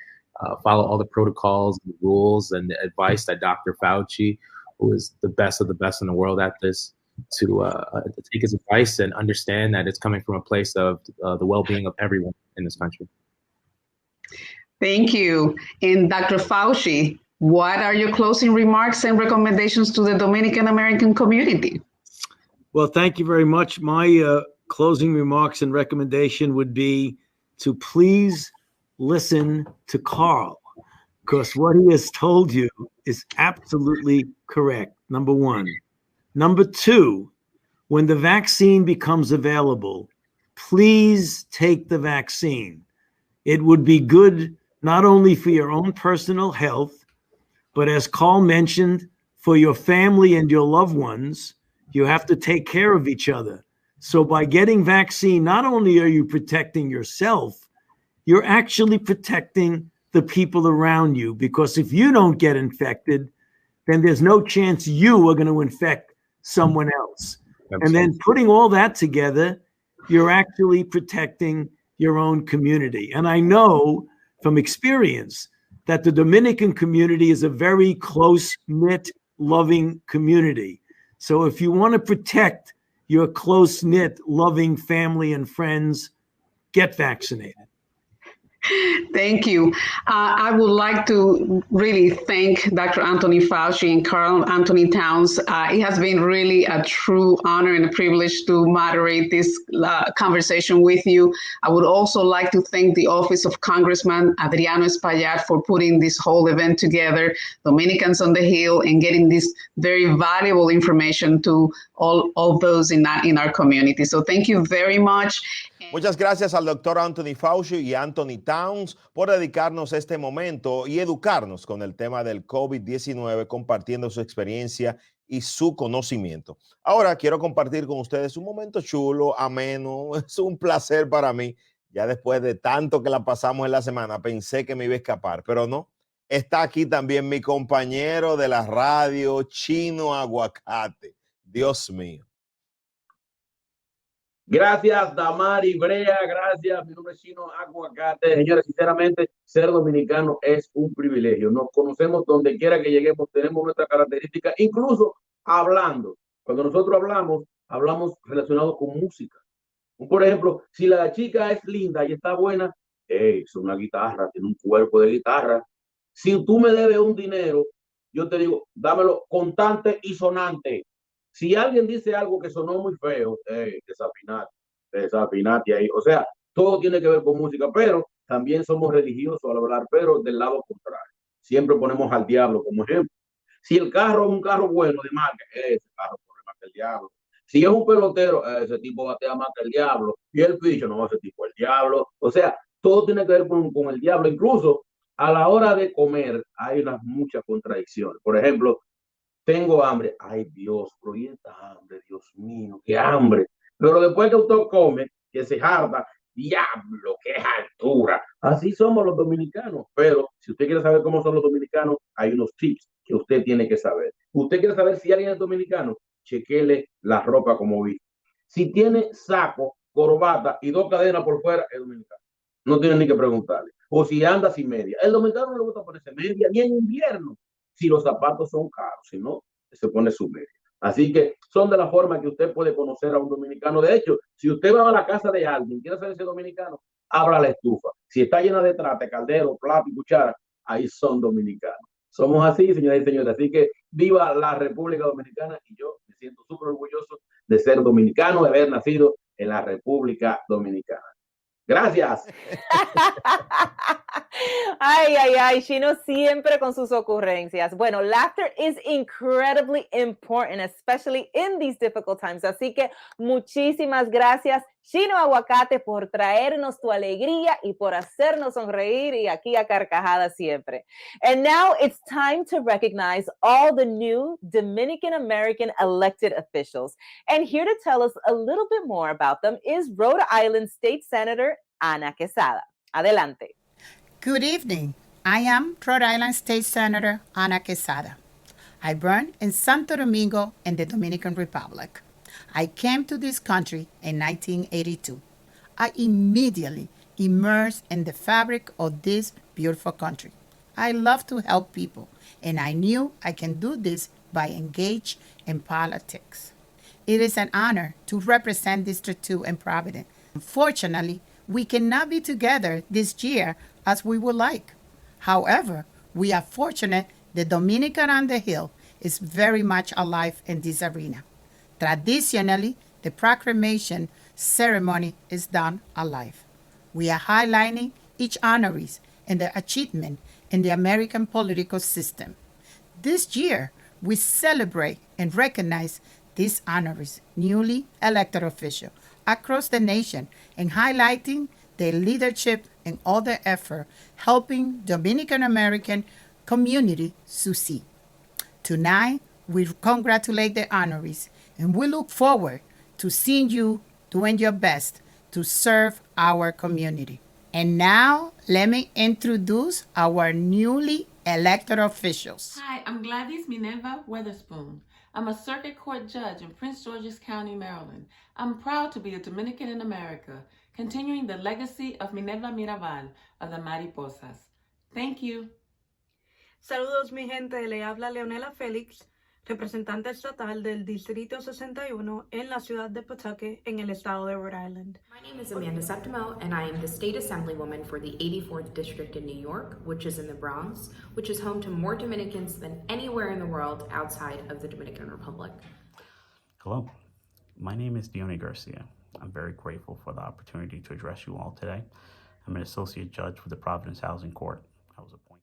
Follow all the protocols, the rules, and the advice that Dr. Fauci, who is the best of the best in the world at this, to take his advice and understand that it's coming from a place of the well-being of everyone in this country. Thank you. And Dr. Fauci, what are your closing remarks and recommendations to the Dominican-American community? Well, thank you very much. My closing remarks and recommendation would be to please listen to Karl, because what he has told you is absolutely correct, number one. Number two, when the vaccine becomes available, please take the vaccine. It would be good not only for your own personal health, but as Karl mentioned, for your family and your loved ones, you have to take care of each other. So by getting vaccine, not only are you protecting yourself, you're actually protecting the people around you, because if you don't get infected, then there's no chance you are going to infect someone else. And then putting all that together, you're actually protecting your own community. And I know from experience that the Dominican community is a very close-knit, loving community. So if you want to protect your close-knit, loving family and friends, get vaccinated. Thank you. I would like to really thank Dr. Anthony Fauci and Karl Anthony-Towns. It has been really a true honor and a privilege to moderate this conversation with you. I would also like to thank the Office of Congressman Adriano Espaillat for putting this whole event together, Dominicans on the Hill, and getting this very valuable information to all those in our community. So thank you very much. Muchas gracias al doctor Anthony Fauci y Anthony Towns por dedicarnos este momento y educarnos con el tema del COVID-19, compartiendo su experiencia y su conocimiento. Ahora quiero compartir con ustedes un momento chulo, ameno. Es un placer para mí. Ya después de tanto que la pasamos en la semana, pensé que me iba a escapar, pero no. Está aquí también mi compañero de la radio, Chino Aguacate. Dios mío. Gracias, Damari, Brea, gracias. Mi nombre es Chino Aguacate. Señores, sinceramente, ser dominicano es un privilegio. Nos conocemos donde quiera que lleguemos, tenemos nuestras características, incluso hablando. Cuando nosotros hablamos relacionado con música. Por ejemplo, si la chica es linda y está buena, es una guitarra, tiene un cuerpo de guitarra. Si tú me debes un dinero, yo te digo, dámelo contante y sonante. Si alguien dice algo que sonó muy feo, desafinate ahí. O sea, todo tiene que ver con música, pero también somos religiosos al hablar, pero del lado contrario. Siempre ponemos al diablo como ejemplo. Si el carro es un carro bueno de marca, ese carro corre más que el diablo. Si es un pelotero, ese tipo batea más que el diablo. Y el picho, no, ese tipo el diablo. O sea, todo tiene que ver con el diablo. Incluso a la hora de comer hay muchas contradicciones. Por ejemplo, tengo hambre. Ay, Dios, pero ¿y esta hambre? Dios mío, qué hambre. Pero después que usted come, que se harta, diablo, qué altura. Así somos los dominicanos. Pero si usted quiere saber cómo son los dominicanos, hay unos tips que usted tiene que saber. Usted quiere saber si alguien es dominicano, chequele la ropa como vi. Si tiene saco, corbata y 2 cadenas por fuera, es dominicano. No tiene ni que preguntarle. O si anda sin media. El dominicano no le gusta ponerse media ni en invierno. Si los zapatos son caros, si no, se pone su media. Así que son de la forma que usted puede conocer a un dominicano. De hecho, si usted va a la casa de alguien, quiere saber si es dominicano, abra la estufa. Si está llena de trate, caldero, plato y cuchara, ahí son dominicanos. Somos así, señoras y señores. Así que viva la República Dominicana, y yo me siento súper orgulloso de ser dominicano, de haber nacido en la República Dominicana. Gracias. Ay, Chino siempre con sus ocurrencias. Bueno, laughter is incredibly important, especially in these difficult times. Así que muchísimas gracias, Chino Aguacate, por traernos tu alegría y por hacernos sonreír y aquí a carcajadas siempre. And now it's time to recognize all the new Dominican-American elected officials. And here to tell us a little bit more about them is Rhode Island State Senator Ana Quezada. Adelante. Good evening. I am Rhode Island State Senator Ana Quezada. I born in Santo Domingo in the Dominican Republic. I came to this country in 1982. I immediately immersed in the fabric of this beautiful country. I love to help people, and I knew I can do this by engaging in politics. It is an honor to represent District 2 in Providence. Unfortunately, we cannot be together this year as we would like. However, we are fortunate the Dominican on the Hill is very much alive in this arena. Traditionally, the proclamation ceremony is done alive. We are highlighting each honorees and their achievement in the American political system. This year, we celebrate and recognize these honorees, newly elected officials across the nation, and highlighting their leadership and all their effort helping Dominican-American community succeed. Tonight, we congratulate the honorees, and we look forward to seeing you doing your best to serve our community. And now, let me introduce our newly elected officials. Hi, I'm Gladys Minerva Weatherspoon. I'm a circuit court judge in Prince George's County, Maryland. I'm proud to be a Dominican in America, continuing the legacy of Minerva Mirabal of the Mariposas. Thank you. Saludos mi gente, le habla Leonela Félix, representante estatal del Distrito 61 en la ciudad de Pawtucket en el estado de Rhode Island. My name is Amanda Septimo, and I am the state assemblywoman for the 84th District in New York, which is in the Bronx, which is home to more Dominicans than anywhere in the world outside of the Dominican Republic. Hello, my name is Dione Garcia. I'm very grateful for the opportunity to address you all today. I'm an associate judge with the Providence Housing Court. I was appointed.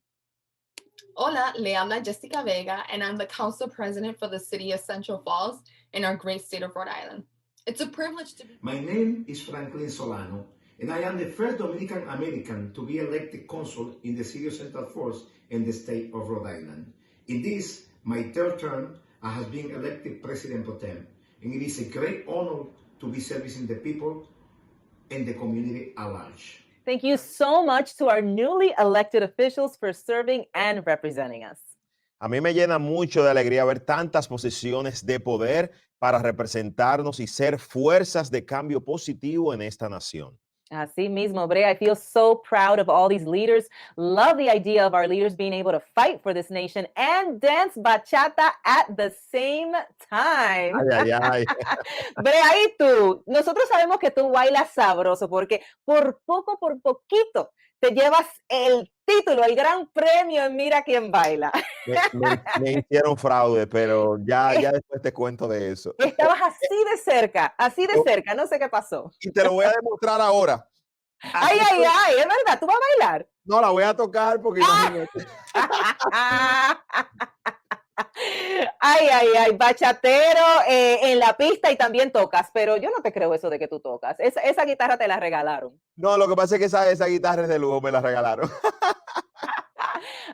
Hola, le habla Jessica Vega, and I'm the council president for the city of Central Falls in our great state of Rhode Island. It's a privilege to be. My name is Franklin Solano, and I am the first Dominican-American to be elected consul in the city of Central Falls in the state of Rhode Island. In this, my third term, I have been elected president pro tem, and it is a great honor to be servicing the people and the community at large. Thank you so much to our newly elected officials for serving and representing us. A mí me llena mucho de alegría ver tantas posiciones de poder para representarnos y ser fuerzas de cambio positivo en esta nación. Así mismo, Brea, I feel so proud of all these leaders. Love the idea of our leaders being able to fight for this nation and dance bachata at the same time. Ay, ay, ay. Brea, y tú, nosotros sabemos que tú bailas sabroso porque por poquito, te llevas el título, el gran premio en Mira Quién Baila. Me hicieron fraude, pero ya después te cuento de eso. Estabas así de cerca, no sé qué pasó. Y te lo voy a demostrar ahora. Ay, es verdad, ¿tú vas a bailar? No, la voy a tocar porque imagínate. Ay, bachatero en la pista y también tocas, pero yo no te creo eso de que tú tocas. Esa guitarra te la regalaron. No, lo que pasa es que esa guitarra es de lujo, me la regalaron.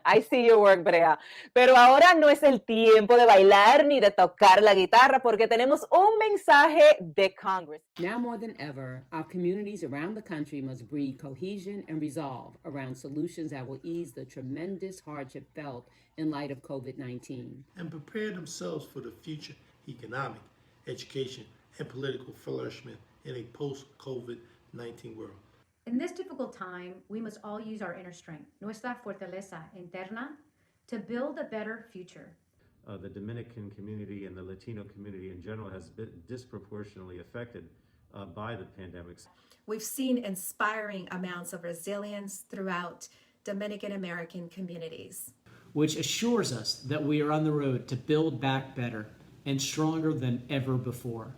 I see your work, Brea. Pero ahora no es el tiempo de bailar ni de tocar la guitarra porque tenemos un mensaje de Congress. Now more than ever, our communities around the country must breed cohesion and resolve around solutions that will ease the tremendous hardship felt in light of COVID-19. And prepare themselves for the future economic, education, and political flourishment in a post-COVID-19 world. In this difficult time, we must all use our inner strength, nuestra fortaleza interna, to build a better future. The Dominican community and the Latino community in general has been disproportionately affected by the pandemics. We've seen inspiring amounts of resilience throughout Dominican-American communities, which assures us that we are on the road to build back better and stronger than ever before.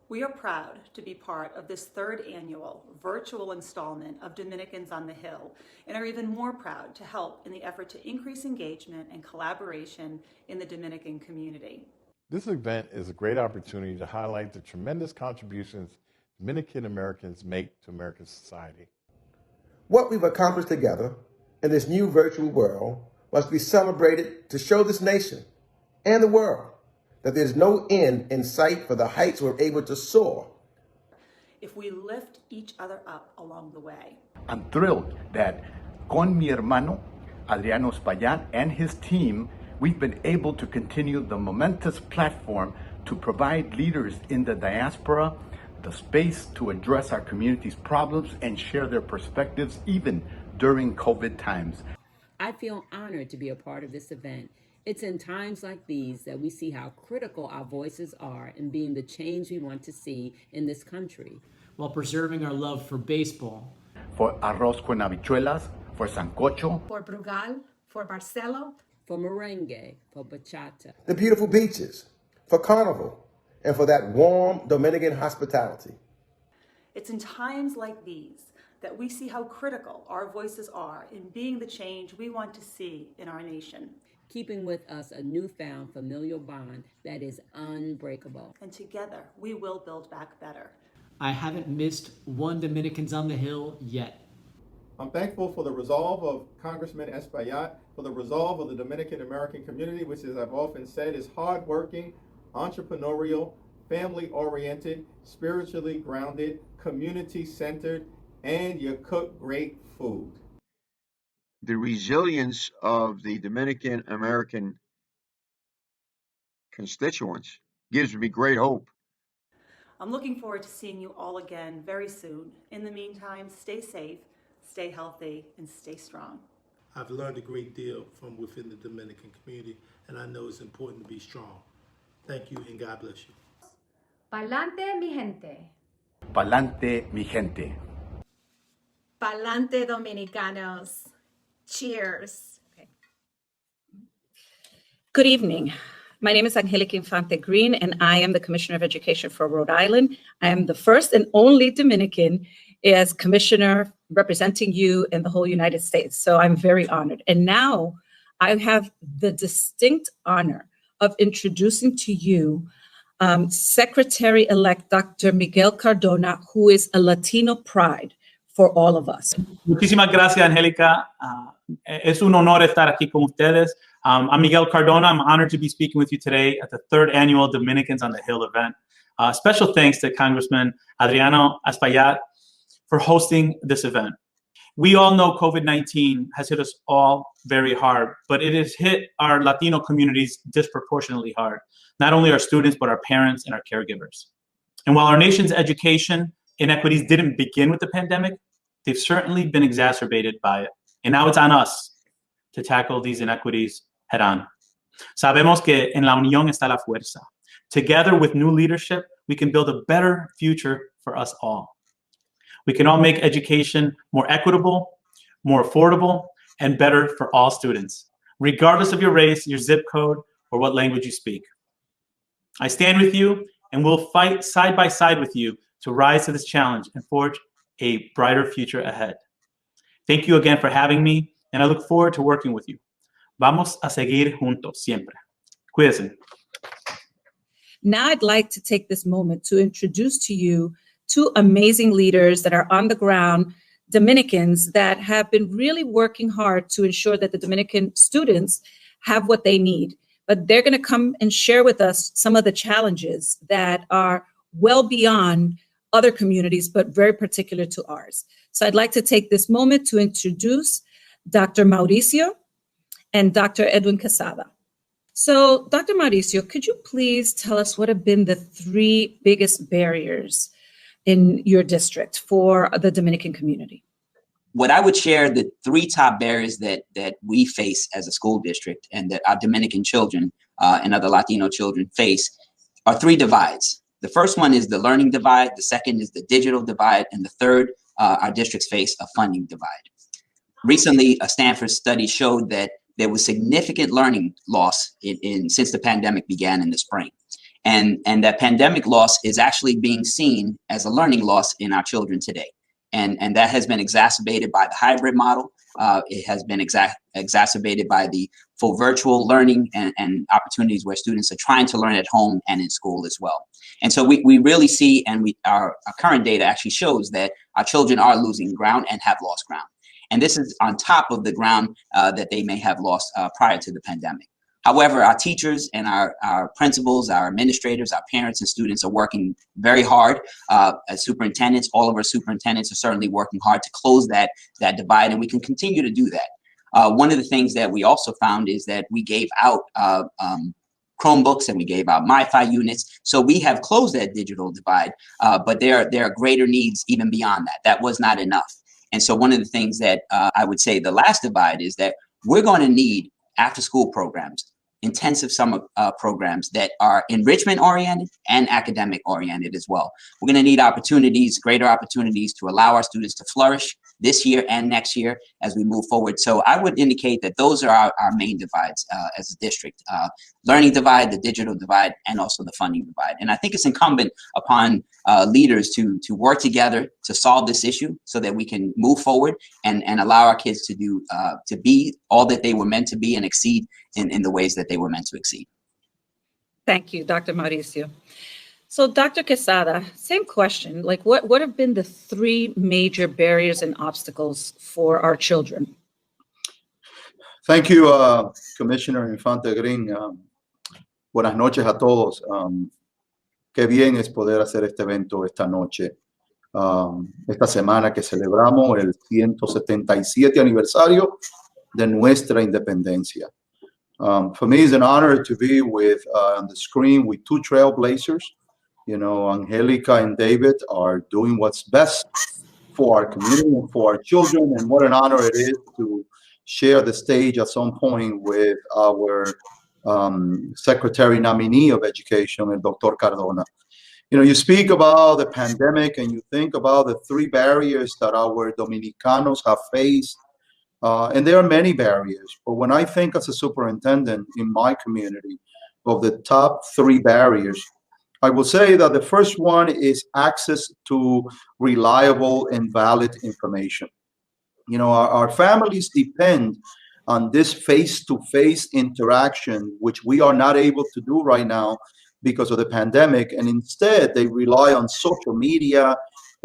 We are proud to be part of this third annual virtual installment of Dominicans on the Hill, and are even more proud to help in the effort to increase engagement and collaboration in the Dominican community. This event is a great opportunity to highlight the tremendous contributions Dominican Americans make to American society. What we've accomplished together in this new virtual world must be celebrated to show this nation and the world that there's no end in sight for the heights we're able to soar. If we lift each other up along the way. I'm thrilled that con mi hermano, Adriano Espaillat, and his team, we've been able to continue the momentous platform to provide leaders in the diaspora the space to address our community's problems and share their perspectives even during COVID times. I feel honored to be a part of this event. It's in times like these that we see how critical our voices are in being the change we want to see in this country. While preserving our love for baseball. For arroz con habichuelas, for sancocho. For brugal, for barcelo. For merengue, for bachata. The beautiful beaches, for carnival, and for that warm Dominican hospitality. It's in times like these that we see how critical our voices are in being the change we want to see in our nation. Keeping with us a newfound familial bond that is unbreakable. And together, we will build back better. I haven't missed one Dominicans on the Hill yet. I'm thankful for the resolve of Congressman Espaillat, for the resolve of the Dominican-American community, which, as I've often said, is hardworking, entrepreneurial, family-oriented, spiritually grounded, community-centered, and you cook great food. The resilience of the Dominican-American constituents gives me great hope. I'm looking forward to seeing you all again very soon. In the meantime, stay safe, stay healthy, and stay strong. I've learned a great deal from within the Dominican community, and I know it's important to be strong. Thank you, and God bless you. Pa'lante, mi gente. Pa'lante, mi gente. Pa'lante, Dominicanos. Cheers. Okay. Good evening. My name is Angelica Infante Green, and I am the Commissioner of Education for Rhode Island. I am the first and only Dominican as Commissioner representing you in the whole United States. So I'm very honored. And now I have the distinct honor of introducing to you Secretary-elect Dr. Miguel Cardona, who is a Latino pride for all of us. Muchísimas gracias, Angelica. Es un honor estar aquí con ustedes. I'm Miguel Cardona. I'm honored to be speaking with you today at the 3rd annual Dominicans on the Hill event. Special thanks to Congressman Adriano Espaillat for hosting this event. We all know COVID-19 has hit us all very hard, but it has hit our Latino communities disproportionately hard. Not only our students, but our parents and our caregivers. And while our nation's education inequities didn't begin with the pandemic, they've certainly been exacerbated by it. And now it's on us to tackle these inequities head on. Sabemos que en la unión está la fuerza. Together with new leadership, we can build a better future for us all. We can all make education more equitable, more affordable, and better for all students, regardless of your race, your zip code, or what language you speak. I stand with you and will fight side by side with you to rise to this challenge and forge a brighter future ahead. Thank you again for having me, and I look forward to working with you. Vamos a seguir juntos siempre. Cuídense. Now I'd like to take this moment to introduce to you 2 amazing leaders that are on the ground, Dominicans that have been really working hard to ensure that the Dominican students have what they need. But they're going to come and share with us some of the challenges that are well beyond other communities, but very particular to ours. So I'd like to take this moment to introduce Dr. Mauricio and Dr. Edwin Quezada. So Dr. Mauricio, could you please tell us what have been the 3 biggest barriers in your district for the Dominican community? What I would share, the 3 top barriers that we face as a school district and that our Dominican children and other Latino children face are 3 divides. The first one is the learning divide, the second is the digital divide, and the third, our districts face a funding divide. Recently, a Stanford study showed that there was significant learning loss since the pandemic began in the spring. And that pandemic loss is actually being seen as a learning loss in our children today. And that has been exacerbated by the hybrid model. It has been exacerbated by the full virtual learning and opportunities where students are trying to learn at home and in school as well. And so we really see, and our current data actually shows that our children are losing ground and have lost ground. And this is on top of the ground that they may have lost prior to the pandemic. However, our teachers and our principals, our administrators, our parents and students are working very hard. As superintendents, all of our superintendents are certainly working hard to close that divide, and we can continue to do that. One of the things that we also found is that we gave out Chromebooks and we gave out MiFi units. So we have closed that digital divide, but there are greater needs even beyond that. That was not enough. And so one of the things that I would say the last divide is that we're going to need after-school programs, intensive summer programs that are enrichment oriented and academic oriented as well. We're going to need opportunities, greater opportunities to allow our students to flourish this year and next year as we move forward. So I would indicate that those are our main divides as a district. Learning divide, the digital divide, and also the funding divide. And I think it's incumbent upon leaders to work together to solve this issue so that we can move forward and allow our kids to be all that they were meant to be and exceed in the ways that they were meant to exceed. Thank you, Dr. Mauricio. So Dr. Quezada, same question, like what have been the three major barriers and obstacles for our children? Thank you, Commissioner Infante Green. Buenas noches a todos. Qué bien es poder hacer este evento esta noche, esta semana que celebramos el 177 aniversario de nuestra independencia. For me, it's an honor to be on the screen with two trailblazers. You know, Angelica and David are doing what's best for our community and for our children, and what an honor it is to share the stage at some point with our Secretary Nominee of Education, Dr. Cardona. You know, you speak about the pandemic and you think about the three barriers that our Dominicanos have faced, and there are many barriers. But when I think as a superintendent in my community of the top three barriers, I will say that the first one is access to reliable and valid information. You know, our families depend on this face-to-face interaction, which we are not able to do right now because of the pandemic. And instead, they rely on social media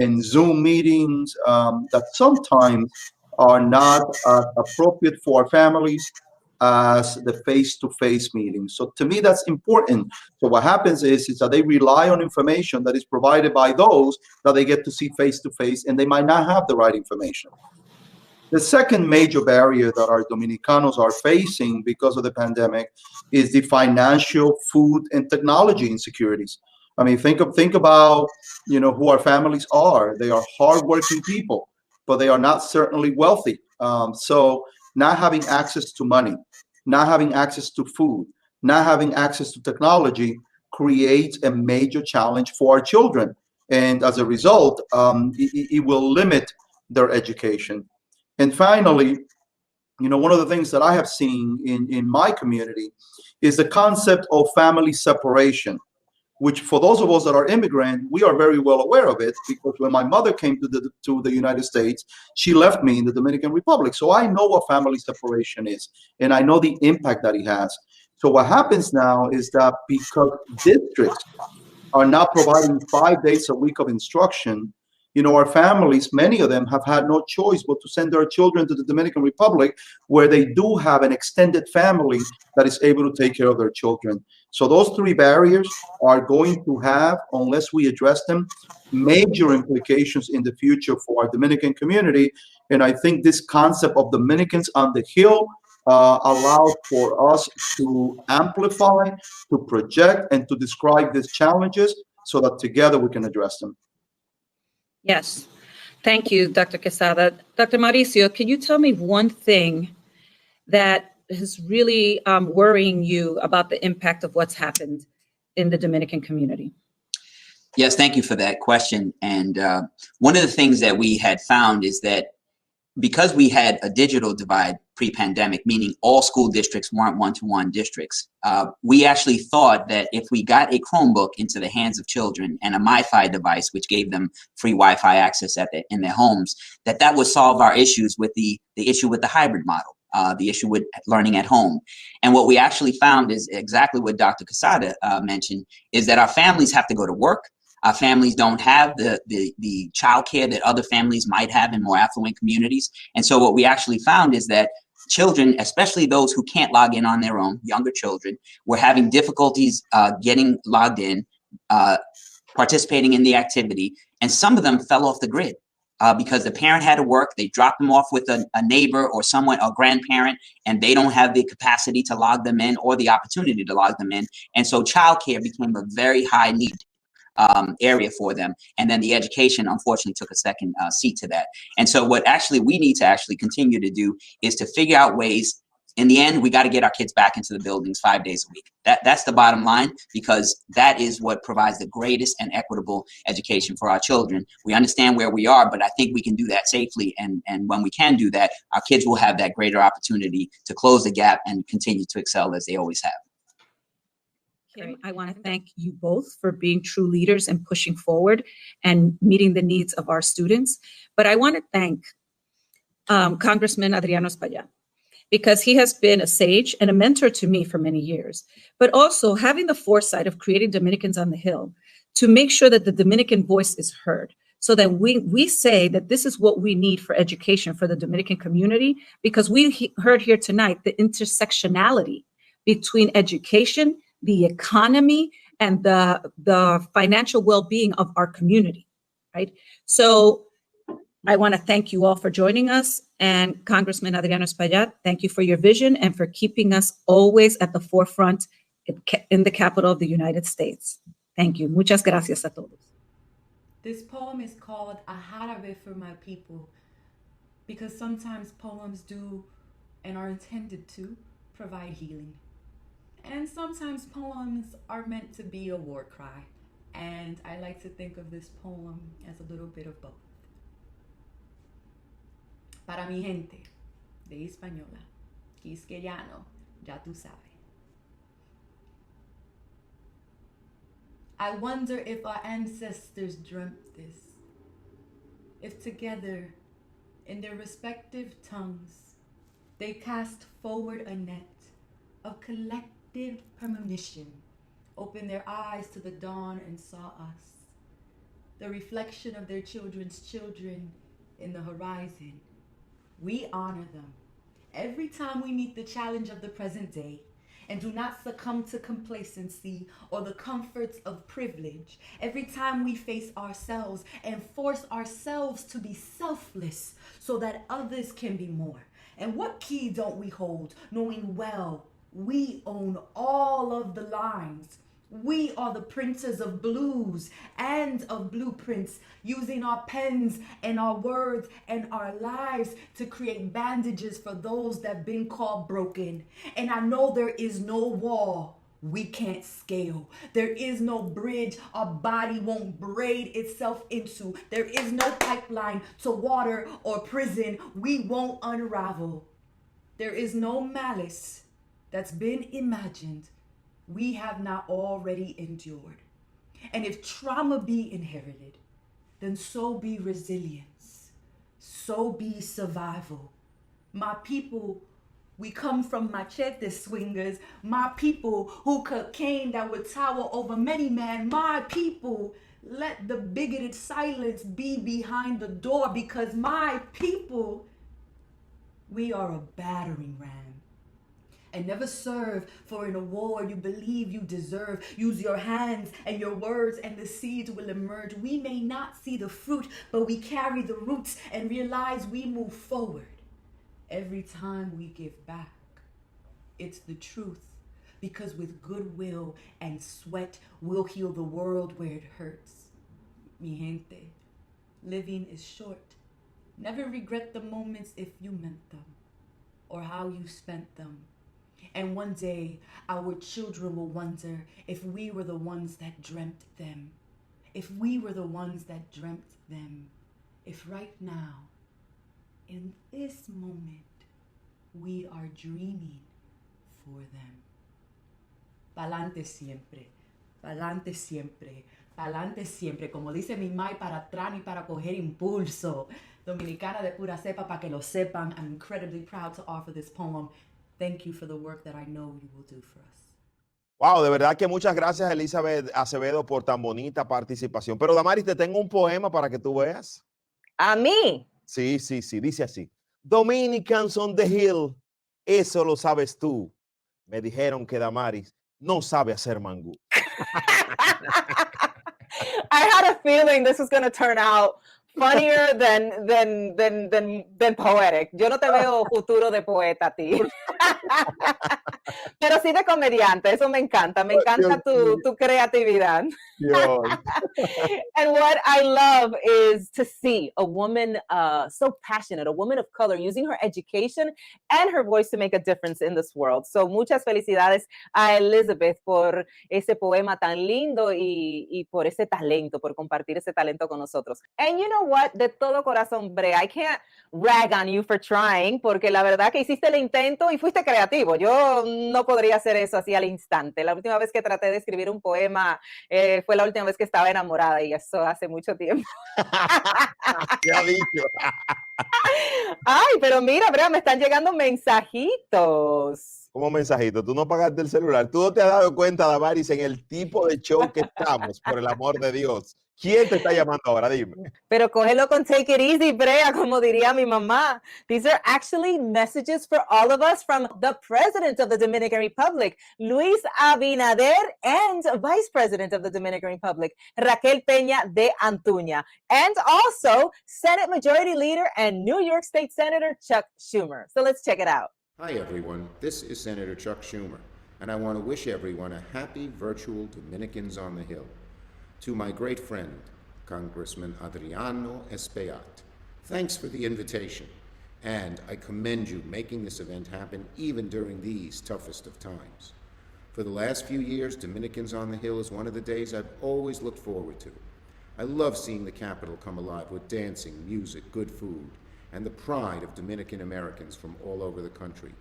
and Zoom meetings that sometimes are not appropriate for our families as the face-to-face meetings. So to me, that's important. So what happens is that they rely on information that is provided by those that they get to see face-to-face, and they might not have the right information. The second major barrier that our Dominicanos are facing because of the pandemic is the financial, food, and technology insecurities. I mean, think about, you know, who our families are. They are hardworking people, but they are not certainly wealthy. So not having access to money, not having access to food, not having access to technology creates a major challenge for our children. And as a result, it will limit their education. And finally, you know, one of the things that I have seen in my community is the concept of family separation, which for those of us that are immigrant, we are very well aware of it, because when my mother came to the United States, she left me in the Dominican Republic. So I know what family separation is, and I know the impact that it has. So what happens now is that because districts are not providing 5 days a week of instruction, you know, our families, many of them have had no choice but to send their children to the Dominican Republic, where they do have an extended family that is able to take care of their children. So those three barriers are going to have, unless we address them, major implications in the future for our Dominican community. And I think this concept of Dominicans on the Hill allows for us to amplify, to project, and to describe these challenges so that together we can address them. Yes. Thank you, Dr. Quezada. Dr. Mauricio, can you tell me one thing that is really worrying you about the impact of what's happened in the Dominican community? Yes, thank you for that question. And one of the things that we had found is that because we had a digital divide pre-pandemic, meaning all school districts weren't one-to-one districts, we actually thought that if we got a Chromebook into the hands of children and a MiFi device, which gave them free Wi-Fi access in their homes, that would solve our issues with the issue with the hybrid model, the issue with learning at home. And what we actually found is exactly what Dr. Quezada mentioned, is that our families have to go to work. Our families don't have the childcare that other families might have in more affluent communities. And so what we actually found is that children, especially those who can't log in on their own, younger children, were having difficulties getting logged in, participating in the activity. And some of them fell off the grid because the parent had to work. They dropped them off with a neighbor or someone, a grandparent, and they don't have the capacity to log them in or the opportunity to log them in. And so childcare became a very high need area for them. And then the education, unfortunately, took a second seat to that. And so what actually we need to actually continue to do is to figure out ways. In the end, we got to get our kids back into the buildings 5 days a week. That's the bottom line, because that is what provides the greatest and equitable education for our children. We understand where we are, but I think we can do that safely. And when we can do that, our kids will have that greater opportunity to close the gap and continue to excel as they always have. I want to thank you both for being true leaders and pushing forward and meeting the needs of our students. But I want to thank Congressman Adriano Espaillat, because he has been a sage and a mentor to me for many years, but also having the foresight of creating Dominicans on the Hill to make sure that the Dominican voice is heard. So that we say that this is what we need for education for the Dominican community, because we heard here tonight the intersectionality between education, the economy, and the financial well-being of our community, right? So I want to thank you all for joining us. And Congressman Adriano Espaillat, thank you for your vision and for keeping us always at the forefront in the capital of the United States. Thank you. Muchas gracias a todos. This poem is called A Jarabe for My People, because sometimes poems do and are intended to provide healing. And sometimes poems are meant to be a war cry. And I like to think of this poem as a little bit of both. Para mi gente de Española, Quisqueyano, ya tú sabes. I wonder if our ancestors dreamt this, if together, in their respective tongues, they cast forward a net of collective premonition, opened their eyes to the dawn and saw us, the reflection of their children's children in the horizon. We honor them every time we meet the challenge of the present day, and do not succumb to complacency or the comforts of privilege. Every time we face ourselves and force ourselves to be selfless so that others can be more. And what key don't we hold, knowing well we own all of the lines? We are the printers of blues and of blueprints, using our pens and our words and our lives to create bandages for those that have been called broken. And I know there is no wall we can't scale. There is no bridge our body won't braid itself into. There is no pipeline to water or prison we won't unravel. There is no malice that's been imagined we have not already endured. And if trauma be inherited, then so be resilience, so be survival. My people, we come from machete swingers, my people who cocaine that would tower over many men, my people, let the bigoted silence be behind the door, because my people, we are a battering ram. And never serve for an award you believe you deserve. Use your hands and your words and the seeds will emerge. We may not see the fruit, but we carry the roots and realize we move forward. Every time we give back, it's the truth. Because with goodwill and sweat, we'll heal the world where it hurts. Mi gente, living is short. Never regret the moments if you meant them or how you spent them. And one day, our children will wonder if we were the ones that dreamt them. If we were the ones that dreamt them. If right now, in this moment, we are dreaming for them. Pa'lante siempre, pa'lante siempre, pa'lante siempre. Como dice mi mai, para atrás y para coger impulso. Dominicana de pura cepa, para que lo sepan. I'm incredibly proud to offer this poem. Thank you for the work that I know you will do for us. Wow, de verdad que muchas gracias, Elizabeth Acevedo, por tan bonita participación. Pero, Damaris, te tengo un poema para que tú veas. ¿A mí? Sí, sí, sí, dice así. Dominicans on the Hill, eso lo sabes tú. Me dijeron que Damaris no sabe hacer mangú. I had a feeling this was going to turn out funnier than poetic. Yo no te veo futuro de poeta a ti. Pero sí de comediante, eso me encanta tu creatividad. And what I love is to see a woman so passionate, a woman of color using her education and her voice to make a difference in this world. So muchas felicidades a Elizabeth por ese poema tan lindo y por ese talento, por compartir ese talento con nosotros. And you know what? De todo corazón, Brea, I can't rag on you for trying, porque la verdad que hiciste el intento y fuiste creativo. Yo no podría hacer eso así al instante. La última vez que traté de escribir un poema fue la última vez que estaba enamorada y eso hace mucho tiempo. ¿Qué ha dicho? Ay, pero mira, Brea, me están llegando mensajitos. como mensajito, tú no pagaste el celular. Tú no te has dado cuenta, Damaris, en el tipo de show que estamos, por el amor de Dios. ¿Quién te está llamando ahora? Dime. Pero cógelo con take it easy, Brea, como diría mi mamá. These are actually messages for all of us from the President of the Dominican Republic, Luis Abinader, and Vice President of the Dominican Republic, Raquel Peña de Antuña, and also Senate Majority Leader and New York State Senator Chuck Schumer. So let's check it out. Hi, everyone. This is Senator Chuck Schumer, and I want to wish everyone a happy virtual Dominicans on the Hill. To my great friend, Congressman Adriano Espaillat, thanks for the invitation, and I commend you making this event happen even during these toughest of times. For the last few years, Dominicans on the Hill is one of the days I've always looked forward to. I love seeing the Capitol come alive with dancing, music, good food, and the pride of Dominican Americans from all over the country.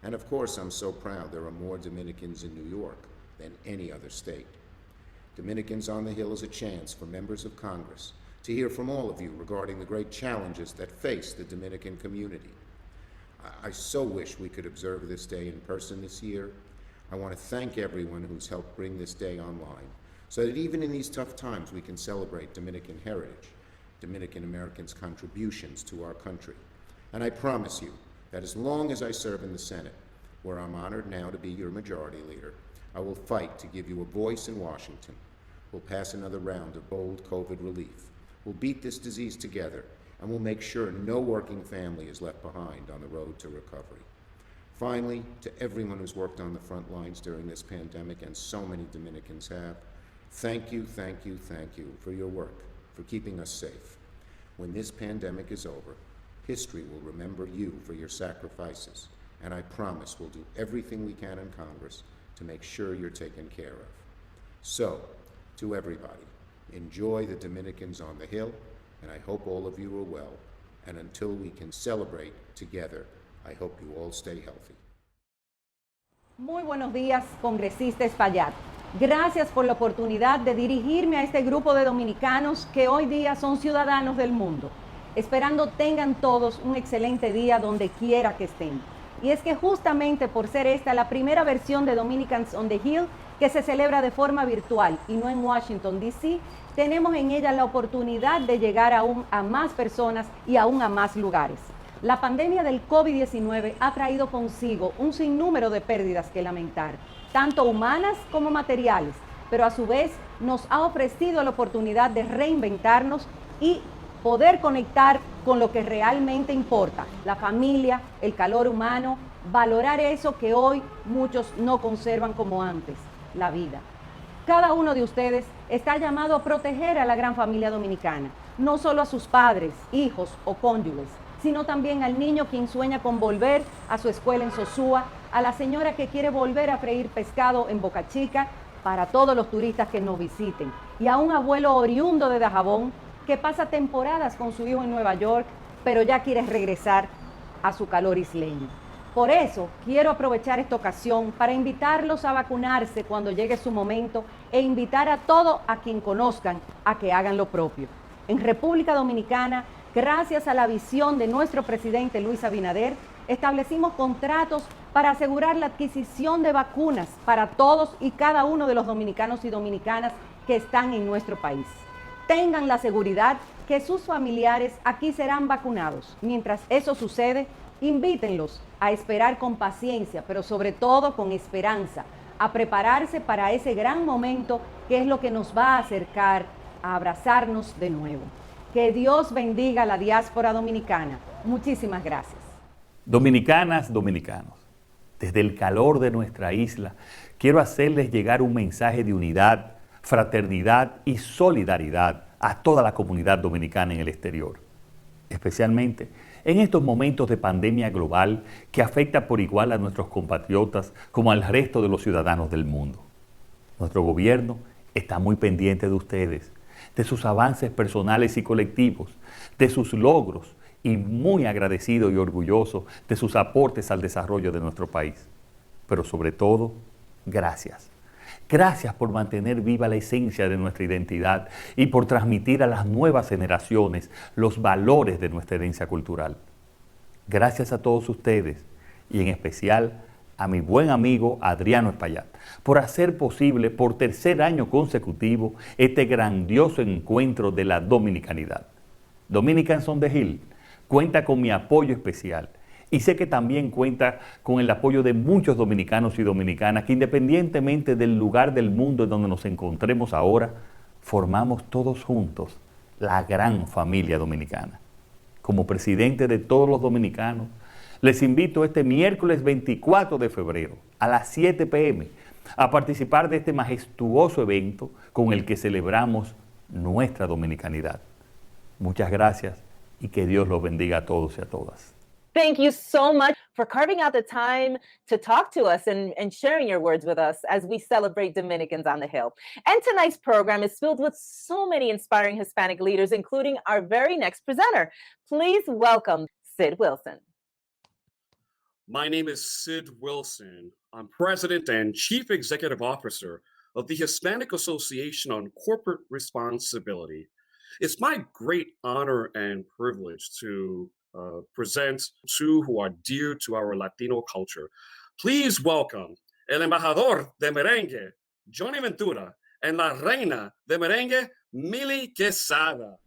And of course, I'm so proud there are more Dominicans in New York than any other state. Dominicans on the Hill is a chance for members of Congress to hear from all of you regarding the great challenges that face the Dominican community. I so wish we could observe this day in person this year. I want to thank everyone who's helped bring this day online, so that even in these tough times we can celebrate Dominican heritage, Dominican Americans' contributions to our country. And I promise you that as long as I serve in the Senate, where I'm honored now to be your majority leader, I will fight to give you a voice in Washington. We'll pass another round of bold COVID relief. We'll beat this disease together, and we'll make sure no working family is left behind on the road to recovery. Finally, to everyone who's worked on the front lines during this pandemic, and so many Dominicans have, thank you, thank you, thank you for your work, for keeping us safe. When this pandemic is over, history will remember you for your sacrifices, and I promise we'll do everything we can in Congress to make sure you're taken care of. So, to everybody, enjoy the Dominicans on the Hill, and I hope all of you are well. And until we can celebrate together, I hope you all stay healthy. Muy buenos días, congresista Espaillat. Gracias por la oportunidad de dirigirme a este grupo de dominicanos que hoy día son ciudadanos del mundo, esperando tengan todos un excelente día donde quiera que estén. Y es que justamente por ser esta la primera versión de Dominicans on the Hill que se celebra de forma virtual y no en Washington, D.C., tenemos en ella la oportunidad de llegar aún a más personas y aún a más lugares. La pandemia del COVID-19 ha traído consigo un sinnúmero de pérdidas que lamentar, tanto humanas como materiales, pero a su vez nos ha ofrecido la oportunidad de reinventarnos y poder conectar con lo que realmente importa, la familia, el calor humano, valorar eso que hoy muchos no conservan como antes, la vida. Cada uno de ustedes está llamado a proteger a la gran familia dominicana, no solo a sus padres, hijos o cónyuges, sino también al niño quien sueña con volver a su escuela en Sosúa, a la señora que quiere volver a freír pescado en Boca Chica, para todos los turistas que nos visiten, y a un abuelo oriundo de Dajabón que pasa temporadas con su hijo en Nueva York, pero ya quiere regresar a su calor isleño. Por eso quiero aprovechar esta ocasión para invitarlos a vacunarse cuando llegue su momento e invitar a todo a quien conozcan a que hagan lo propio. En República Dominicana, gracias a la visión de nuestro presidente Luis Abinader, establecimos contratos para asegurar la adquisición de vacunas para todos y cada uno de los dominicanos y dominicanas que están en nuestro país. Tengan la seguridad que sus familiares aquí serán vacunados. Mientras eso sucede, invítenlos a esperar con paciencia, pero sobre todo con esperanza, a prepararse para ese gran momento que es lo que nos va a acercar a abrazarnos de nuevo. Que Dios bendiga a la diáspora dominicana. Muchísimas gracias. Dominicanas, dominicanos, desde el calor de nuestra isla, quiero hacerles llegar un mensaje de unidad, fraternidad y solidaridad a toda la comunidad dominicana en el exterior, especialmente en estos momentos de pandemia global que afecta por igual a nuestros compatriotas como al resto de los ciudadanos del mundo. Nuestro gobierno está muy pendiente de ustedes, de sus avances personales y colectivos, de sus logros y muy agradecido y orgulloso de sus aportes al desarrollo de nuestro país. Pero sobre todo, gracias. Gracias por mantener viva la esencia de nuestra identidad y por transmitir a las nuevas generaciones los valores de nuestra herencia cultural. Gracias a todos ustedes y en especial a mi buen amigo Adriano Espaillat por hacer posible por tercer año consecutivo este grandioso encuentro de la dominicanidad. Dominicans on the Hill cuenta con mi apoyo especial y sé que también cuenta con el apoyo de muchos dominicanos y dominicanas que independientemente del lugar del mundo en donde nos encontremos ahora, formamos todos juntos la gran familia dominicana. Como presidente de todos los dominicanos, les invito este miércoles 24 de febrero a las 7 p.m. a participar de este majestuoso evento con el que celebramos nuestra dominicanidad. Muchas gracias y que Dios los bendiga a todos y a todas. Thank you so much for carving out the time to talk to us and sharing your words with us as we celebrate Dominicans on the Hill. And tonight's program is filled with so many inspiring Hispanic leaders, including our very next presenter. Please welcome Sid Wilson. My name is Sid Wilson. I'm President and Chief Executive Officer of the Hispanic Association on Corporate Responsibility. It's my great honor and privilege to present two who are dear to our Latino culture. Please welcome el embajador de merengue, Johnny Ventura, and la reina de merengue, Mili Quezada.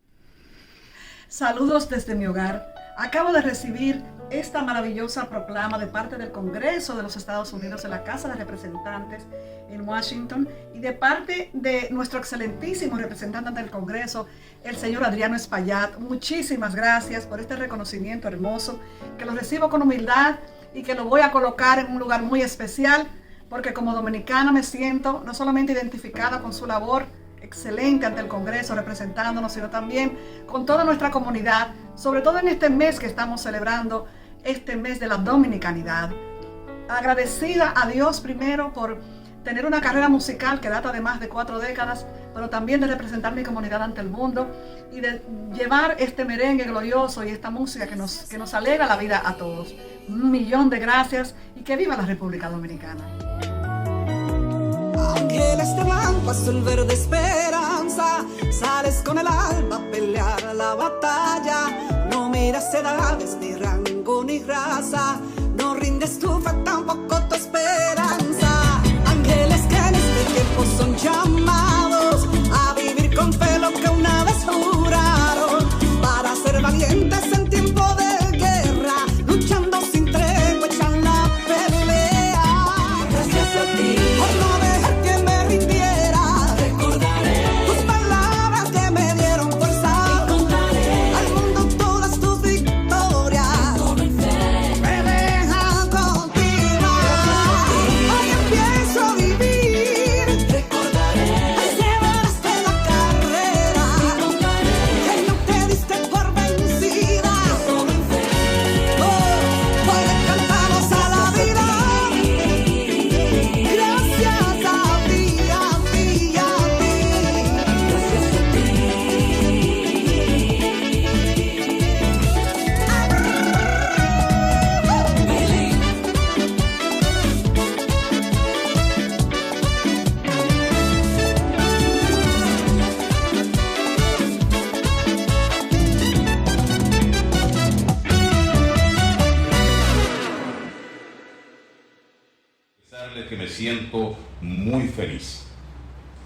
Saludos desde mi hogar. Acabo de recibir esta maravillosa proclama de parte del Congreso de los Estados Unidos en la Casa de Representantes en Washington y de parte de nuestro excelentísimo representante del Congreso, el señor Adriano Espaillat. Muchísimas gracias por este reconocimiento hermoso, que lo recibo con humildad y que lo voy a colocar en un lugar muy especial, porque como dominicana me siento no solamente identificada con su labor excelente ante el Congreso representándonos, sino también con toda nuestra comunidad, sobre todo en este mes que estamos celebrando, este mes de la dominicanidad. Agradecida a Dios primero por tener una carrera musical que data de más de 4 décadas, pero también de representar mi comunidad ante el mundo y de llevar este merengue glorioso y esta música que nos alegra la vida a todos. 1.000.000 de gracias y que viva la República Dominicana. Ángeles de blanco, azul, verde, esperanza, sales con el alba a pelear la batalla. No miras edades, ni rango, ni raza, no rindes tu fe, tampoco tu esperanza. Ángeles que en este tiempo son llamados a vivir con fe lo que una vez juraron, para ser valientes en tiempo de guerra, luchando sin tregua, echan la pelea. Gracias a ti por no dejar que me rindiera, recordaré tus palabras que me dieron fuerza, contaré al mundo todas tus victorias, me dejan continuar. Hoy empiezo a vivir, recordaré las llevadas de la carrera, que no te diste por vencida. Hoy le cantamos a la vida, gracias a ti, a ti, a Confesarle que me siento muy feliz.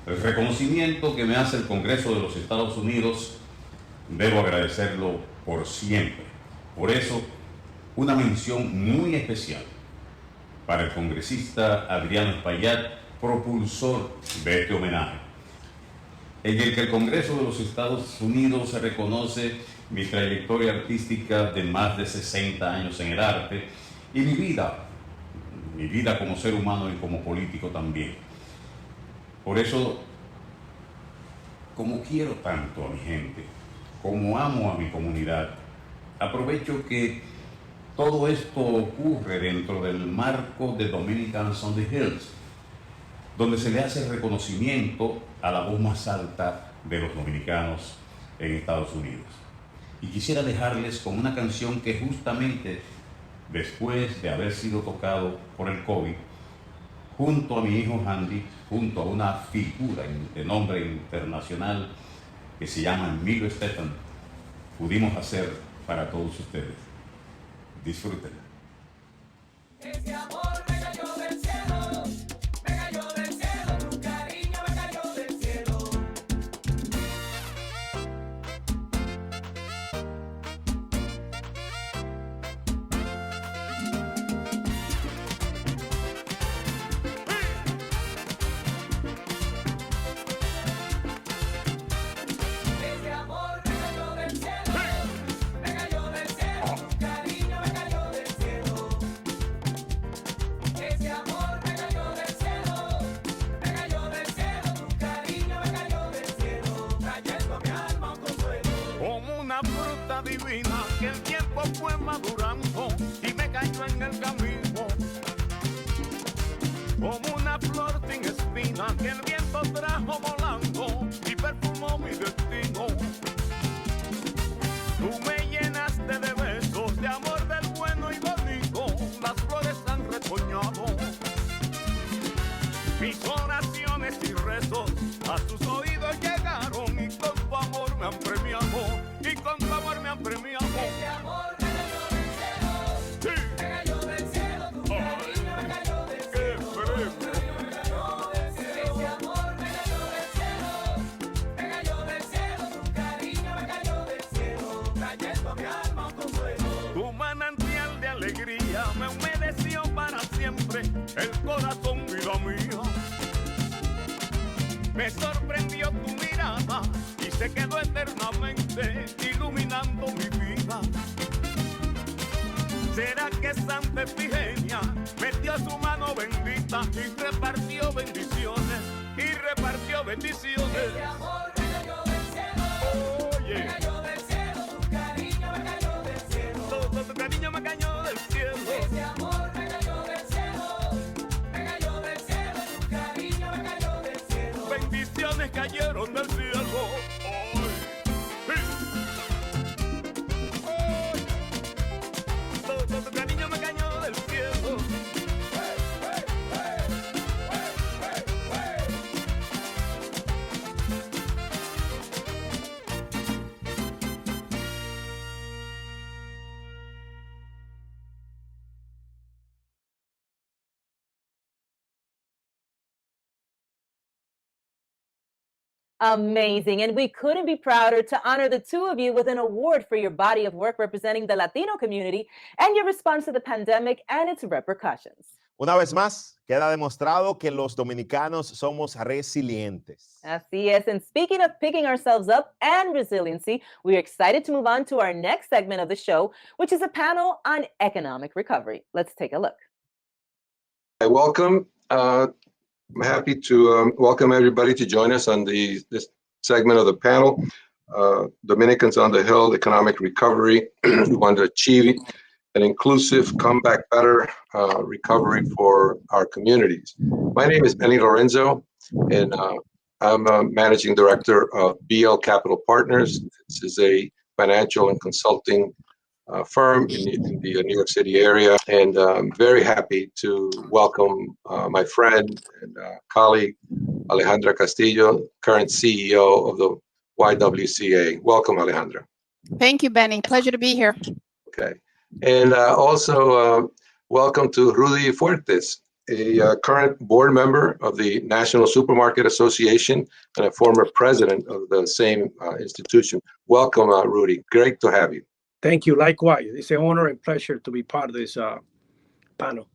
El reconocimiento que me hace el Congreso de los Estados Unidos debo agradecerlo por siempre. Por eso, una mención muy especial para el congresista Adriano Espaillat, propulsor de este homenaje, en el que el Congreso de los Estados Unidos se reconoce mi trayectoria artística de más de 60 años en el arte y mi vida como ser humano y como político también. Por eso, como quiero tanto a mi gente, como amo a mi comunidad, aprovecho que todo esto ocurre dentro del marco de Dominicans on the Hills, donde se le hace reconocimiento a la voz más alta de los dominicanos en Estados Unidos. Y quisiera dejarles con una canción que justamente después de haber sido tocado por el COVID, junto a mi hijo Andy, junto a una figura de nombre internacional que se llama Emilio Estefan, pudimos hacer para todos ustedes. Disfruten. Ese amor me cayó. divina que el tiempo fue madurando y me cayó en el camino. Como una flor sin espina que el viento trajo volando y perfumó mi destino. Tú me llenaste de besos, de amor del bueno y bonito, las flores han retoñado. Mis oraciones y rezos a tus oídos llegaron y con tu amor me han premiado, y con tu amor me han premiado. Ese amor me cayó del cielo, sí. Me cayó del cielo, tu cariño me cayó del cielo. Tu cariño me cayó del cielo. Ese amor me cayó del cielo, me cayó del cielo, tu cariño me cayó del cielo, trayendo a mi alma un consuelo. Tu manantial de alegría me humedeció para siempre el corazón, vida mía. Me sorprendió tu mirada y se quedó eternamente iluminando mi vida. ¿Será que Santa Efigenia metió su mano bendita y repartió bendiciones? Y repartió bendiciones. Ese amor me cayó del cielo. Oye. Me cayó del cielo, tu cariño me cayó del cielo. Todo tu cariño me cayó del cielo. Ese amor me cayó del cielo. Me cayó del cielo, tu cariño me cayó del cielo. Bendiciones cayeron del cielo. Tu cariño me cayó del cielo. Amazing. And we couldn't be prouder to honor the two of you with an award for your body of work representing the Latino community and your response to the pandemic and its repercussions. Una vez más, queda demostrado que los dominicanos somos resilientes. Así es. And speaking of picking ourselves up and resiliency, we are excited to move on to our next segment of the show, which is a panel on economic recovery. Let's take a look. Welcome. I'm happy to welcome everybody to join us on this segment of the panel, Dominicans on the Hill, Economic Recovery. We want to achieve an inclusive, come back better recovery for our communities. My name is Benny Lorenzo, and I'm a managing director of BL Capital Partners. This is a financial and consulting firm in the New York City area, and I'm very happy to welcome my friend and colleague Alejandra Castillo, current CEO of the YWCA. Welcome, Alejandra. Thank you, Benny. Pleasure to be here. Okay, and also welcome to Rudy Fuertes, a current board member of the National Supermarket Association and a former president of the same institution. Welcome, Rudy. Great to have you. Thank you. Likewise. It's an honor and pleasure to be part of this panel.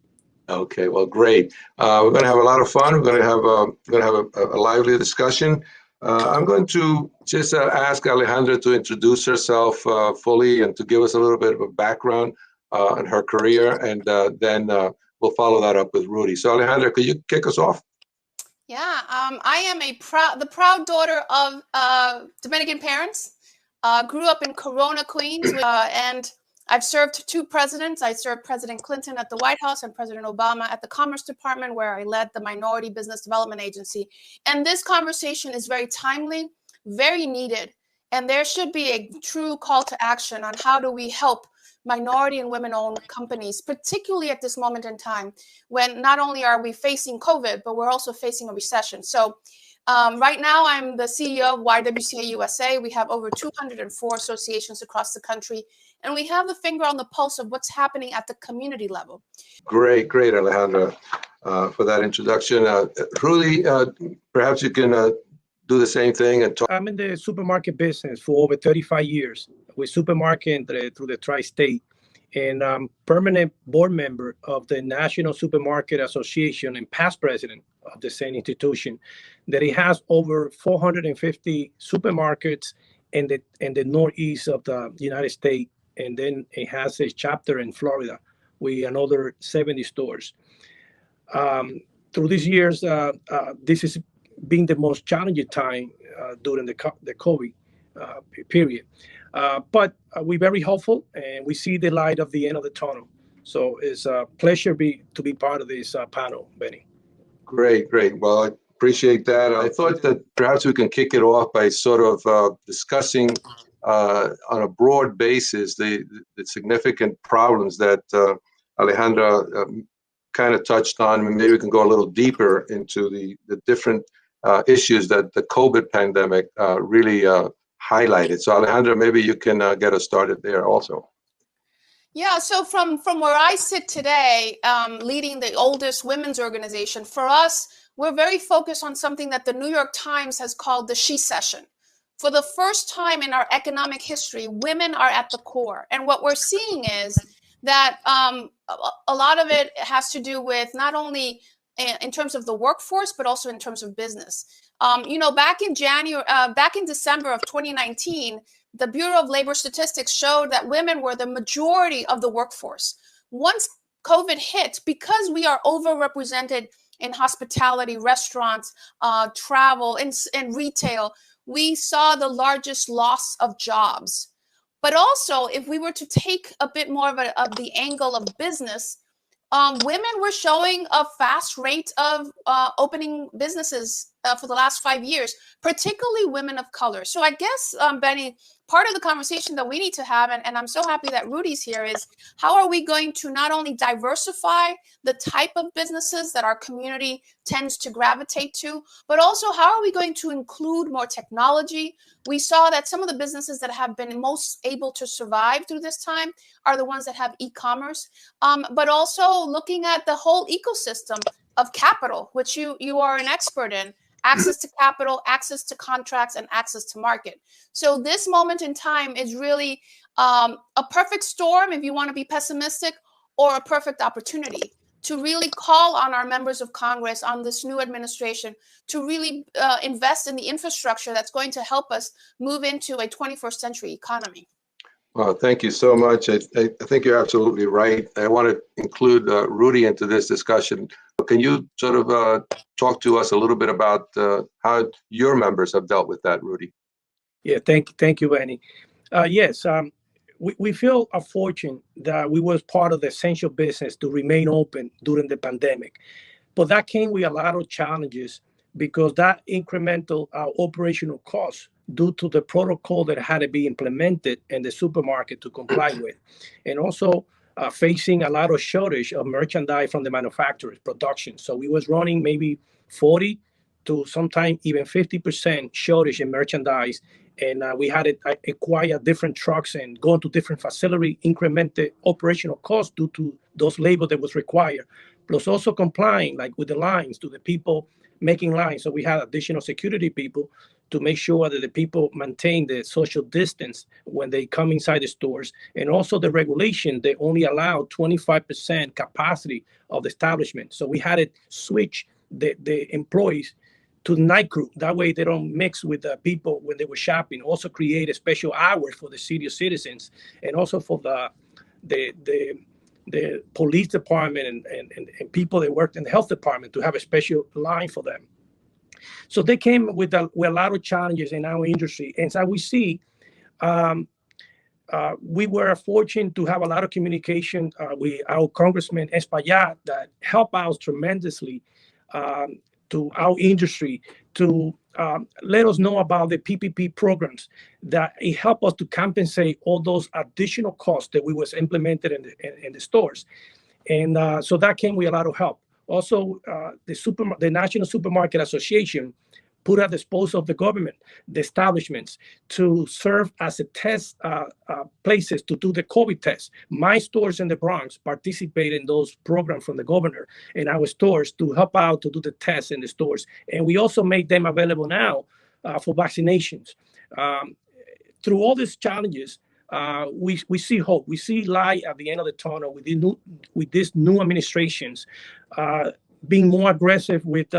Okay, well, great. We're going to have a lot of fun. We're going to have a lively discussion. I'm going to just ask Alejandra to introduce herself fully and to give us a little bit of a background on her career, and then we'll follow that up with Rudy. So, Alejandra, could you kick us off? Yeah, I am the proud daughter of Dominican parents. Grew up in Corona, Queens, and I've served two presidents. I served President Clinton at the White House and President Obama at the Commerce Department, where I led the Minority Business Development Agency. And this conversation is very timely, very needed, and there should be a true call to action on how do we help minority and women-owned companies, particularly at this moment in time, when not only are we facing COVID, but we're also facing a recession. So right now, I'm the CEO of YWCA USA. We have over 204 associations across the country, and we have the finger on the pulse of what's happening at the community level. Great, Alejandra, for that introduction. Rudy, perhaps you can do the same thing and talk. I'm in the supermarket business for over 35 years with supermarket through the tri-state, and I'm permanent board member of the National Supermarket Association and past president of the same institution. That it has over 450 supermarkets in the northeast of the United States, and then it has a chapter in Florida with another 70 stores. Through these years, this has been the most challenging time during the COVID period. But we're very hopeful, and we see the light of the end of the tunnel. So it's a pleasure to be part of this panel, Benny. Great, great. Well, I appreciate that. I thought that perhaps we can kick it off by sort of discussing on a broad basis the significant problems that Alejandra kind of touched on. And maybe we can go a little deeper into the different issues that the COVID pandemic really highlighted. So Alejandra, maybe you can get us started there also. Yeah, so from where I sit today, leading the oldest women's organization, for us, we're very focused on something that the New York Times has called the She Session. For the first time in our economic history, women are at the core. And what we're seeing is that a lot of it has to do with not only in terms of the workforce, but also in terms of business. Back in December of 2019, the Bureau of Labor Statistics showed that women were the majority of the workforce. Once COVID hit, because we are overrepresented in hospitality, restaurants, travel, and retail, we saw the largest loss of jobs. But also, if we were to take a bit more of the angle of business, women were showing a fast rate of opening businesses for the last 5 years, particularly women of color. So I guess, Benny, part of the conversation that we need to have, and I'm so happy that Rudy's here, is how are we going to not only diversify the type of businesses that our community tends to gravitate to, but also how are we going to include more technology? We saw that some of the businesses that have been most able to survive through this time are the ones that have e-commerce, but also looking at the whole ecosystem of capital, which you are an expert in. Access to capital, access to contracts, and access to market. So this moment in time is really a perfect storm, if you want to be pessimistic, or a perfect opportunity to really call on our members of Congress, on this new administration, to really invest in the infrastructure that's going to help us move into a 21st century economy. Well, thank you so much. I think you're absolutely right. I want to include Rudy into this discussion. Can you sort of talk to us a little bit about how your members have dealt with that, Rudy? Yeah, thank you, Benny. Yes, we feel a fortune that we was part of the essential business to remain open during the pandemic. But that came with a lot of challenges because that incremental operational costs due to the protocol that had to be implemented in the supermarket to comply with. And also facing a lot of shortage of merchandise from the manufacturers production. So we was running maybe 40 to sometimes even 50% shortage in merchandise. And we had to acquire different trucks and go into different facility, increment the operational costs due to those labor that was required. Plus also complying like with the lines to the people making lines. So we had additional security people to make sure that the people maintain the social distance when they come inside the stores. And also the regulation, they only allow 25% capacity of the establishment. So we had to switch the employees to the night crew. That way they don't mix with the people when they were shopping. Also create a special hours for the senior citizens and also for the police department and people that worked in the health department to have a special line for them. So they came with a lot of challenges in our industry. And so we see, we were fortunate to have a lot of communication with our Congressman Espaillat that helped us tremendously to our industry to let us know about the PPP programs that it helped us to compensate all those additional costs that we was implemented in the stores. And so that came with a lot of help. Also, the National Supermarket Association put at the disposal of the government, the establishments, to serve as a test places to do the COVID test. My stores in the Bronx participate in those programs from the governor and our stores to help out to do the tests in the stores. And we also make them available now for vaccinations. Through all these challenges, we see hope. We see light at the end of the tunnel with these new administrations being more aggressive with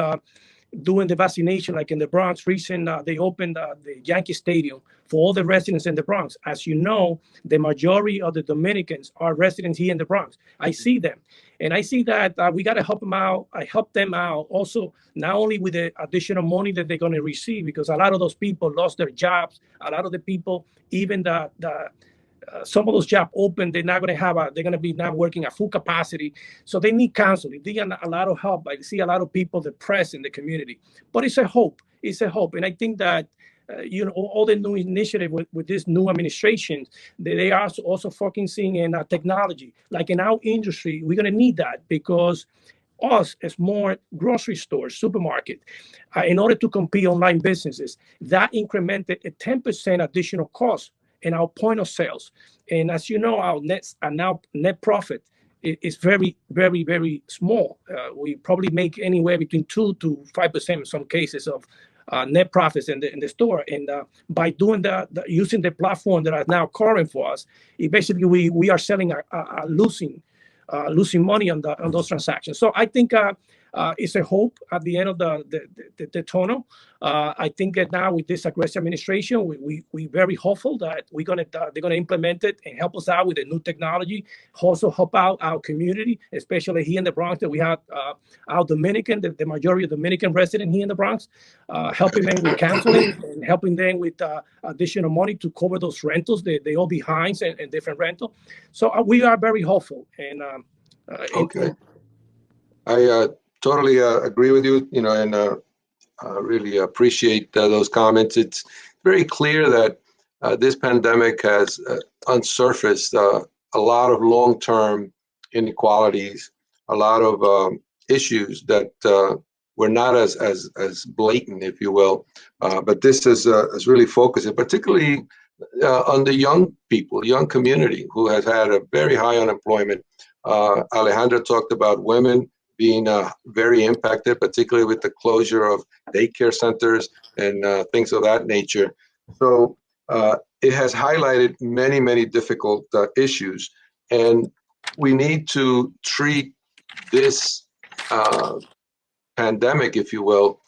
doing the vaccination, like in the Bronx. Recent, they opened the Yankee Stadium for all the residents in the Bronx. As you know, the majority of the Dominicans are residents here in the Bronx. I see them. And I see that we got to help them out. I help them out also, not only with the additional money that they're going to receive, because a lot of those people lost their jobs. A lot of the people, even some of those jobs open, they're not going to have they're going to be not working at full capacity. So they need counseling. They need a lot of help. I see a lot of people depressed in the community, but it's a hope. It's a hope. And I think that, all the new initiative with this new administration, they are also focusing in technology. Like in our industry, we're going to need that, because us as more grocery stores, supermarket, in order to compete online businesses, that incremented a 10% additional cost in our point of sales. And as you know, our net profit is very, very, very small. We probably make anywhere between 2 to 5% in some cases of net profits in the store. And by doing that, using the platform that are now current for us, basically we are selling losing money on those transactions. So I think it's a hope at the end of the tunnel. I think that now with this aggressive administration, we very hopeful that they're gonna implement it and help us out with the new technology. Also help out our community, especially here in the Bronx, that we have our Dominican, the majority of Dominican residents here in the Bronx, helping them with counseling and helping them with additional money to cover those rentals. They all behind and different rental. So we are very hopeful. And okay, I totally agree with you. And really appreciate those comments. It's very clear that this pandemic has unsurfaced a lot of long-term inequalities, a lot of issues that were not as blatant, if you will. But this is really focusing, particularly on the young people, young community who has had a very high unemployment. Alejandra talked about women being very impacted, particularly with the closure of daycare centers and things of that nature. So it has highlighted many, many difficult issues. And we need to treat this pandemic, if you will,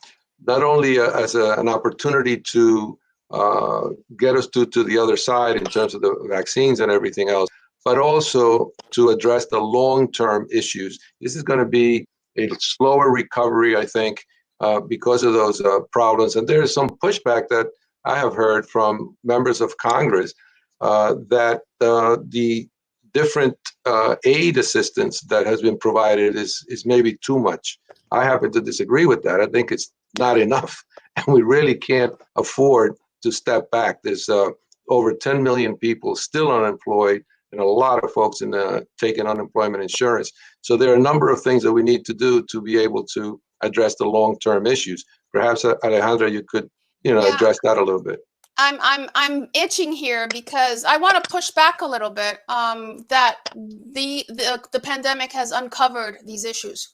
not only as an opportunity to get us to the other side in terms of the vaccines and everything else, but also to address the long-term issues. This is going to be a slower recovery, I think, because of those problems. And there is some pushback that I have heard from members of Congress that the different aid assistance that has been provided is maybe too much. I happen to disagree with that. I think it's not enough, and we really can't afford to step back. There's over 10 million people still unemployed, and a lot of folks taking unemployment insurance. So there are a number of things that we need to do to be able to address the long-term issues. Perhaps, Alejandra, you could, address that a little bit. I'm itching here because I want to push back a little bit. That the pandemic has uncovered these issues.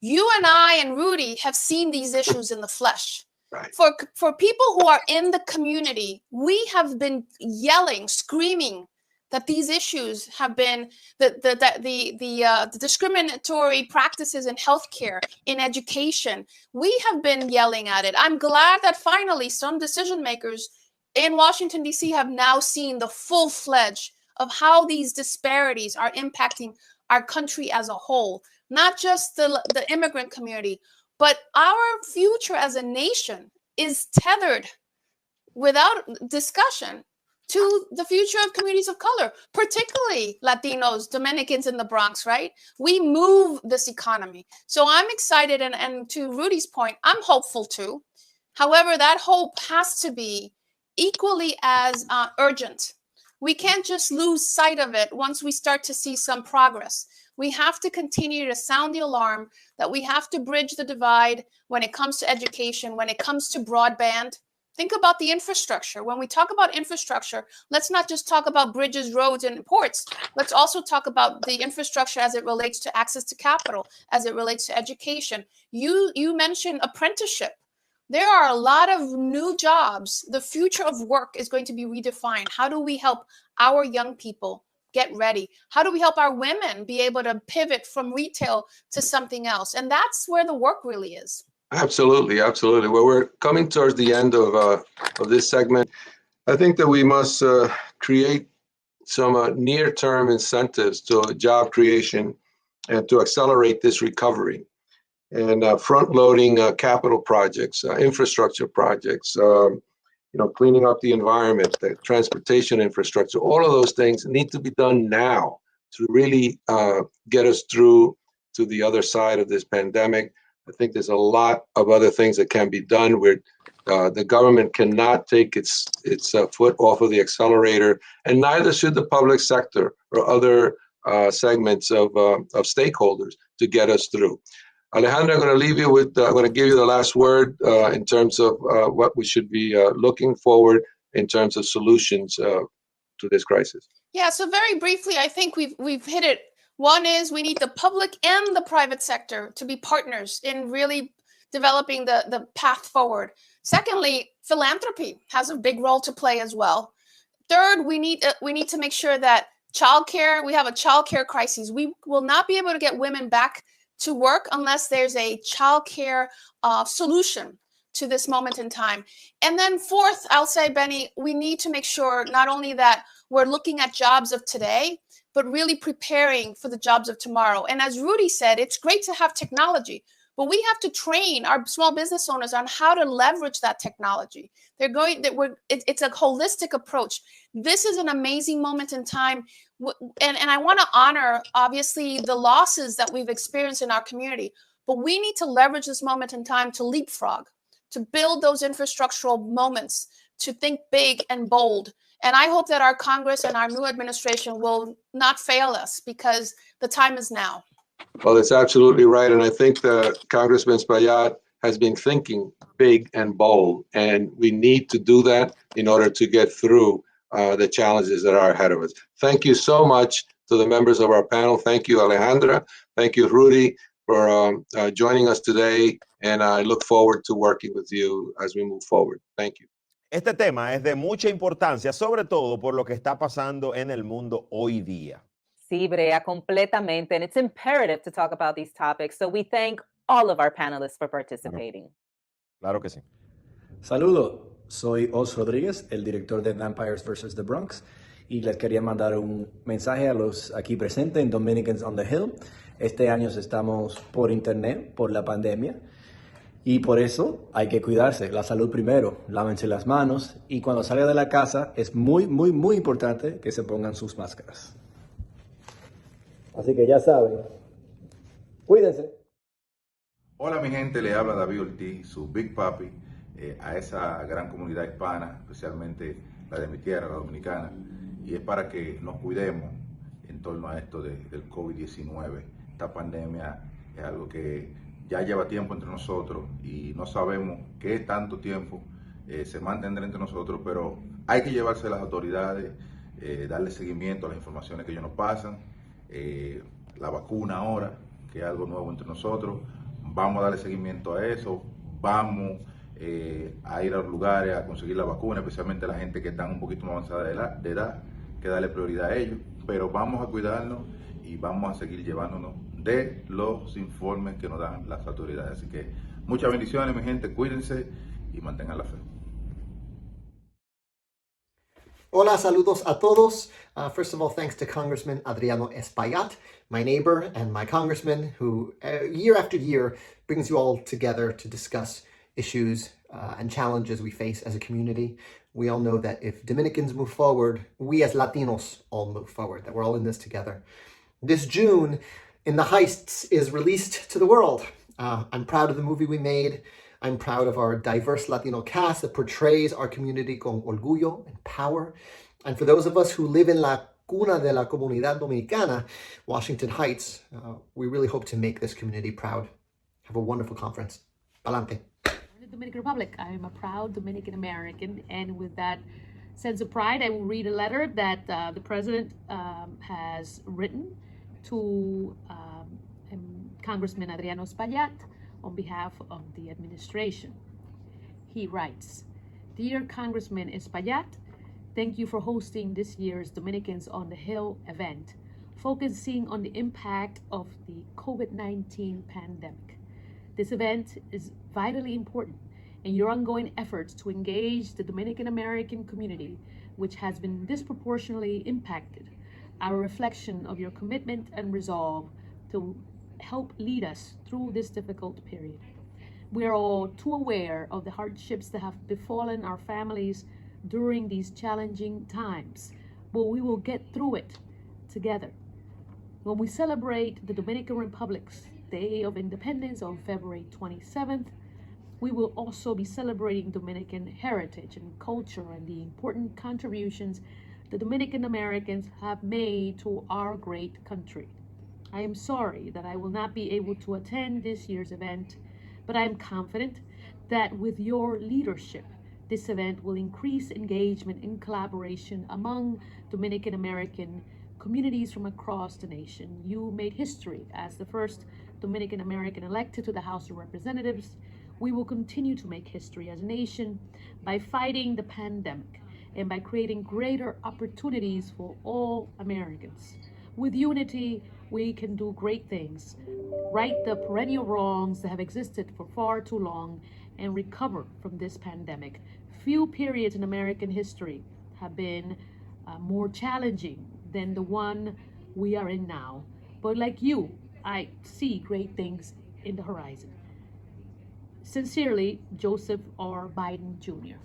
You and I and Rudy have seen these issues in the flesh. Right. For people who are in the community, we have been yelling, screaming that these issues have been the discriminatory practices in healthcare, in education. We have been yelling at it. I'm glad that finally some decision makers in Washington, D.C. have now seen the full-fledged of how these disparities are impacting our country as a whole, not just the immigrant community, but our future as a nation is tethered without discussion to the future of communities of color, particularly Latinos, Dominicans in the Bronx, right? We move this economy. So I'm excited, and to Rudy's point, I'm hopeful too. However, that hope has to be equally as urgent. We can't just lose sight of it once we start to see some progress. We have to continue to sound the alarm that we have to bridge the divide when it comes to education, when it comes to broadband. Think about the infrastructure. When we talk about infrastructure, let's not just talk about bridges, roads, and ports. Let's also talk about the infrastructure as it relates to access to capital, as it relates to education. You mentioned apprenticeship. There are a lot of new jobs. The future of work is going to be redefined. How do we help our young people get ready? How do we help our women be able to pivot from retail to something else? And that's where the work really is. Absolutely, absolutely. Well, we're coming towards the end of this segment. I think that we must create some near-term incentives to job creation and to accelerate this recovery. And front-loading capital projects, infrastructure projects, cleaning up the environment, the transportation infrastructure, all of those things need to be done now to really get us through to the other side of this pandemic. I think there's a lot of other things that can be done where the government cannot take its foot off of the accelerator, and neither should the public sector or other segments of stakeholders to get us through. Alejandra, I'm going to leave you with, I'm going to give you the last word in terms of what we should be looking forward in terms of solutions to this crisis. Yeah, so very briefly, I think we've hit it. One is we need the public and the private sector to be partners in really developing the path forward. Secondly, philanthropy has a big role to play as well. Third, we need to make sure that childcare, we have a childcare crisis. We will not be able to get women back to work unless there's a childcare solution to this moment in time. And then fourth, I'll say, Benny, we need to make sure not only that we're looking at jobs of today, but really preparing for the jobs of tomorrow. And as Rudy said, it's great to have technology, but we have to train our small business owners on how to leverage that technology. It's a holistic approach. This is an amazing moment in time. And I want to honor, obviously, the losses that we've experienced in our community, but we need to leverage this moment in time to leapfrog, to build those infrastructural moments, to think big and bold. And I hope that our Congress and our new administration will not fail us, because the time is now. Well, that's absolutely right. And I think that Congressman Espaillat has been thinking big and bold, and we need to do that in order to get through the challenges that are ahead of us. Thank you so much to the members of our panel. Thank you, Alejandra. Thank you, Rudy, for joining us today. And I look forward to working with you as we move forward. Thank you. Este tema es de mucha importancia, sobre todo por lo que está pasando en el mundo hoy día. Sí, Brea, completamente. And it's imperative to talk about these topics. So we thank all of our panelists for participating. Claro que sí. Saludos, soy Os Rodríguez, el director de Vampires vs. The Bronx, y les quería mandar un mensaje a los aquí presentes en Dominicans on the Hill. Este año estamos por internet, por la pandemia, y por eso hay que cuidarse. La salud primero, lávense las manos, y cuando salga de la casa es muy, muy, muy importante que se pongan sus máscaras. Así que ya saben, cuídense. Hola mi gente, le habla David Ortiz, su Big Papi, a esa gran comunidad hispana, especialmente la de mi tierra, la dominicana, y es para que nos cuidemos en torno a esto del COVID-19. Esta pandemia es algo que ya lleva tiempo entre nosotros y no sabemos qué tanto tiempo se mantendrá entre nosotros, pero hay que llevarse a las autoridades, darle seguimiento a las informaciones que ellos nos pasan, la vacuna ahora, que es algo nuevo entre nosotros. Vamos a darle seguimiento a eso, vamos a ir a los lugares a conseguir la vacuna, especialmente a la gente que está un poquito más avanzada de edad, que darle prioridad a ellos, pero vamos a cuidarnos y vamos a seguir llevándonos de los informes que nos dan las autoridades. Así que muchas bendiciones, mi gente, cuídense y mantengan la fe. Hola, saludos a todos. First of all, thanks to Congressman Adriano Espaillat, my neighbor and my congressman, who year after year brings you all together to discuss issues and challenges we face as a community. We all know that if Dominicans move forward, we as Latinos all move forward, that we're all in this together. This June, In the Heists is released to the world. I'm proud of the movie we made. I'm proud of our diverse Latino cast that portrays our community con orgullo and power. And for those of us who live in la cuna de la comunidad dominicana, Washington Heights, we really hope to make this community proud. Have a wonderful conference. Palante. The Dominican Republic. I'm a proud Dominican-American, and with that sense of pride, I will read a letter that the President has written to Congressman Adriano Espaillat on behalf of the administration. He writes, "Dear Congressman Espaillat, thank you for hosting this year's Dominicans on the Hill event, focusing on the impact of the COVID-19 pandemic. This event is vitally important in your ongoing efforts to engage the Dominican-American community, which has been disproportionately impacted, our reflection of your commitment and resolve to help lead us through this difficult period. We are all too aware of the hardships that have befallen our families during these challenging times, but we will get through it together. When we celebrate the Dominican Republic's Day of Independence on February 27th, we will also be celebrating Dominican heritage and culture and the important contributions the Dominican Americans have made to our great country. I am sorry that I will not be able to attend this year's event, but I am confident that with your leadership, this event will increase engagement and collaboration among Dominican American communities from across the nation. You made history as the first Dominican American elected to the House of Representatives. We will continue to make history as a nation by fighting the pandemic and by creating greater opportunities for all Americans. With unity, we can do great things, right the perennial wrongs that have existed for far too long, and recover from this pandemic. Few periods in American history have been more challenging than the one we are in now. But like you, I see great things in the horizon. Sincerely, Joseph R. Biden Jr.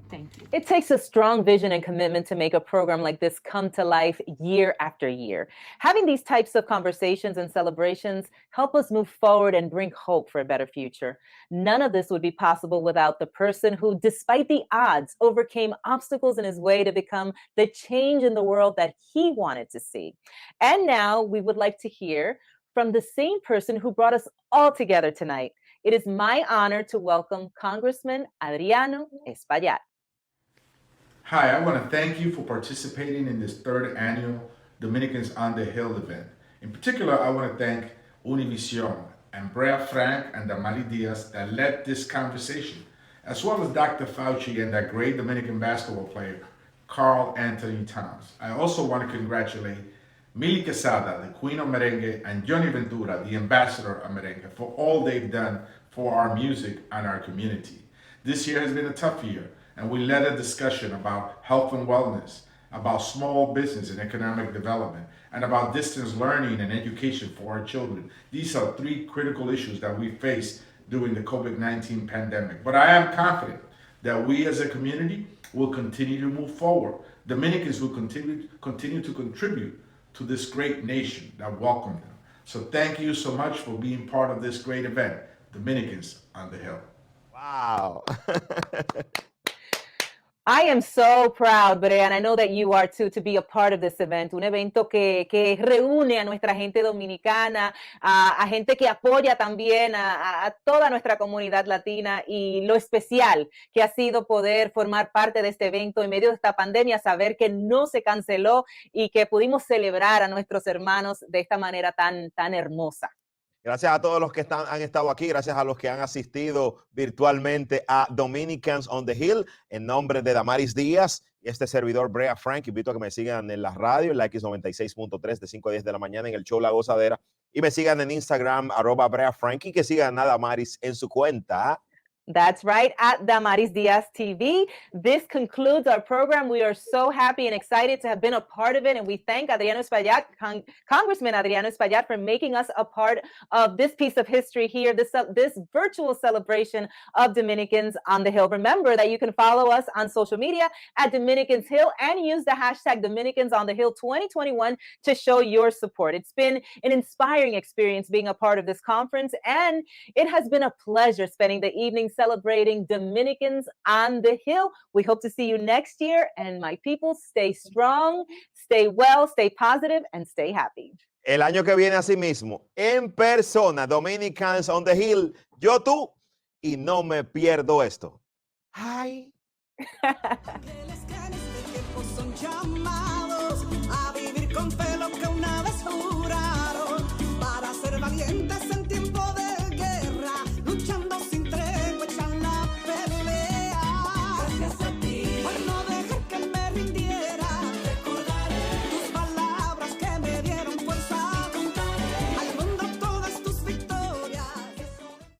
Thank you. It takes a strong vision and commitment to make a program like this come to life year after year. Having these types of conversations and celebrations help us move forward and bring hope for a better future. None of this would be possible without the person who, despite the odds, overcame obstacles in his way to become the change in the world that he wanted to see. And now we would like to hear from the same person who brought us all together tonight. It is my honor to welcome Congressman Adriano Espaillat. Hi, I want to thank you for participating in this third annual Dominicans on the Hill event. In particular, I want to thank Univision and Brea Frank and Damaris Diaz that led this conversation, as well as Dr. Fauci and that great Dominican basketball player, Karl Anthony-Towns. I also want to congratulate Mili Quezada, the Queen of Merengue, and Johnny Ventura, the Ambassador of Merengue, for all they've done for our music and our community. This year has been a tough year, and we led a discussion about health and wellness, about small business and economic development, and about distance learning and education for our children. These are three critical issues that we face during the COVID-19 pandemic. But I am confident that we as a community will continue to move forward. Dominicans will continue to contribute to this great nation that welcomed them. So thank you so much for being part of this great event, Dominicans on the Hill. Wow. I am so proud, Brea, and I know that you are too, to be a part of this event. Un evento que reúne a nuestra gente dominicana, a gente que apoya también a toda nuestra comunidad latina, y lo especial que ha sido poder formar parte de este evento en medio de esta pandemia, saber que no se canceló y que pudimos celebrar a nuestros hermanos de esta manera tan hermosa. Gracias a todos los que han estado aquí, gracias a los que han asistido virtualmente a Dominicans on the Hill. En nombre de Damaris Díaz y este servidor Brea Frank, invito a que me sigan en la radio, en la X96.3 de 5 a 10 de la mañana en el show La Gozadera, y me sigan en Instagram, @BreaFrank, y que sigan a Damaris en su cuenta. That's right, at Damaris Diaz TV. This concludes our program. We are so happy and excited to have been a part of it, and we thank Adriano Espaillat, Congressman Adriano Espaillat, for making us a part of this piece of history here, this virtual celebration of Dominicans on the Hill. Remember that you can follow us on social media at Dominicans Hill and use the hashtag Dominicans on the Hill 2021 to show your support. It's been an inspiring experience being a part of this conference, and it has been a pleasure spending the evening celebrating Dominicans on the Hill. We hope to see you next year. And my people, stay strong, stay well, stay positive, and stay happy. El año que viene, así mismo, en persona, Dominicans on the Hill, yo, tú, y no me pierdo esto. Hi.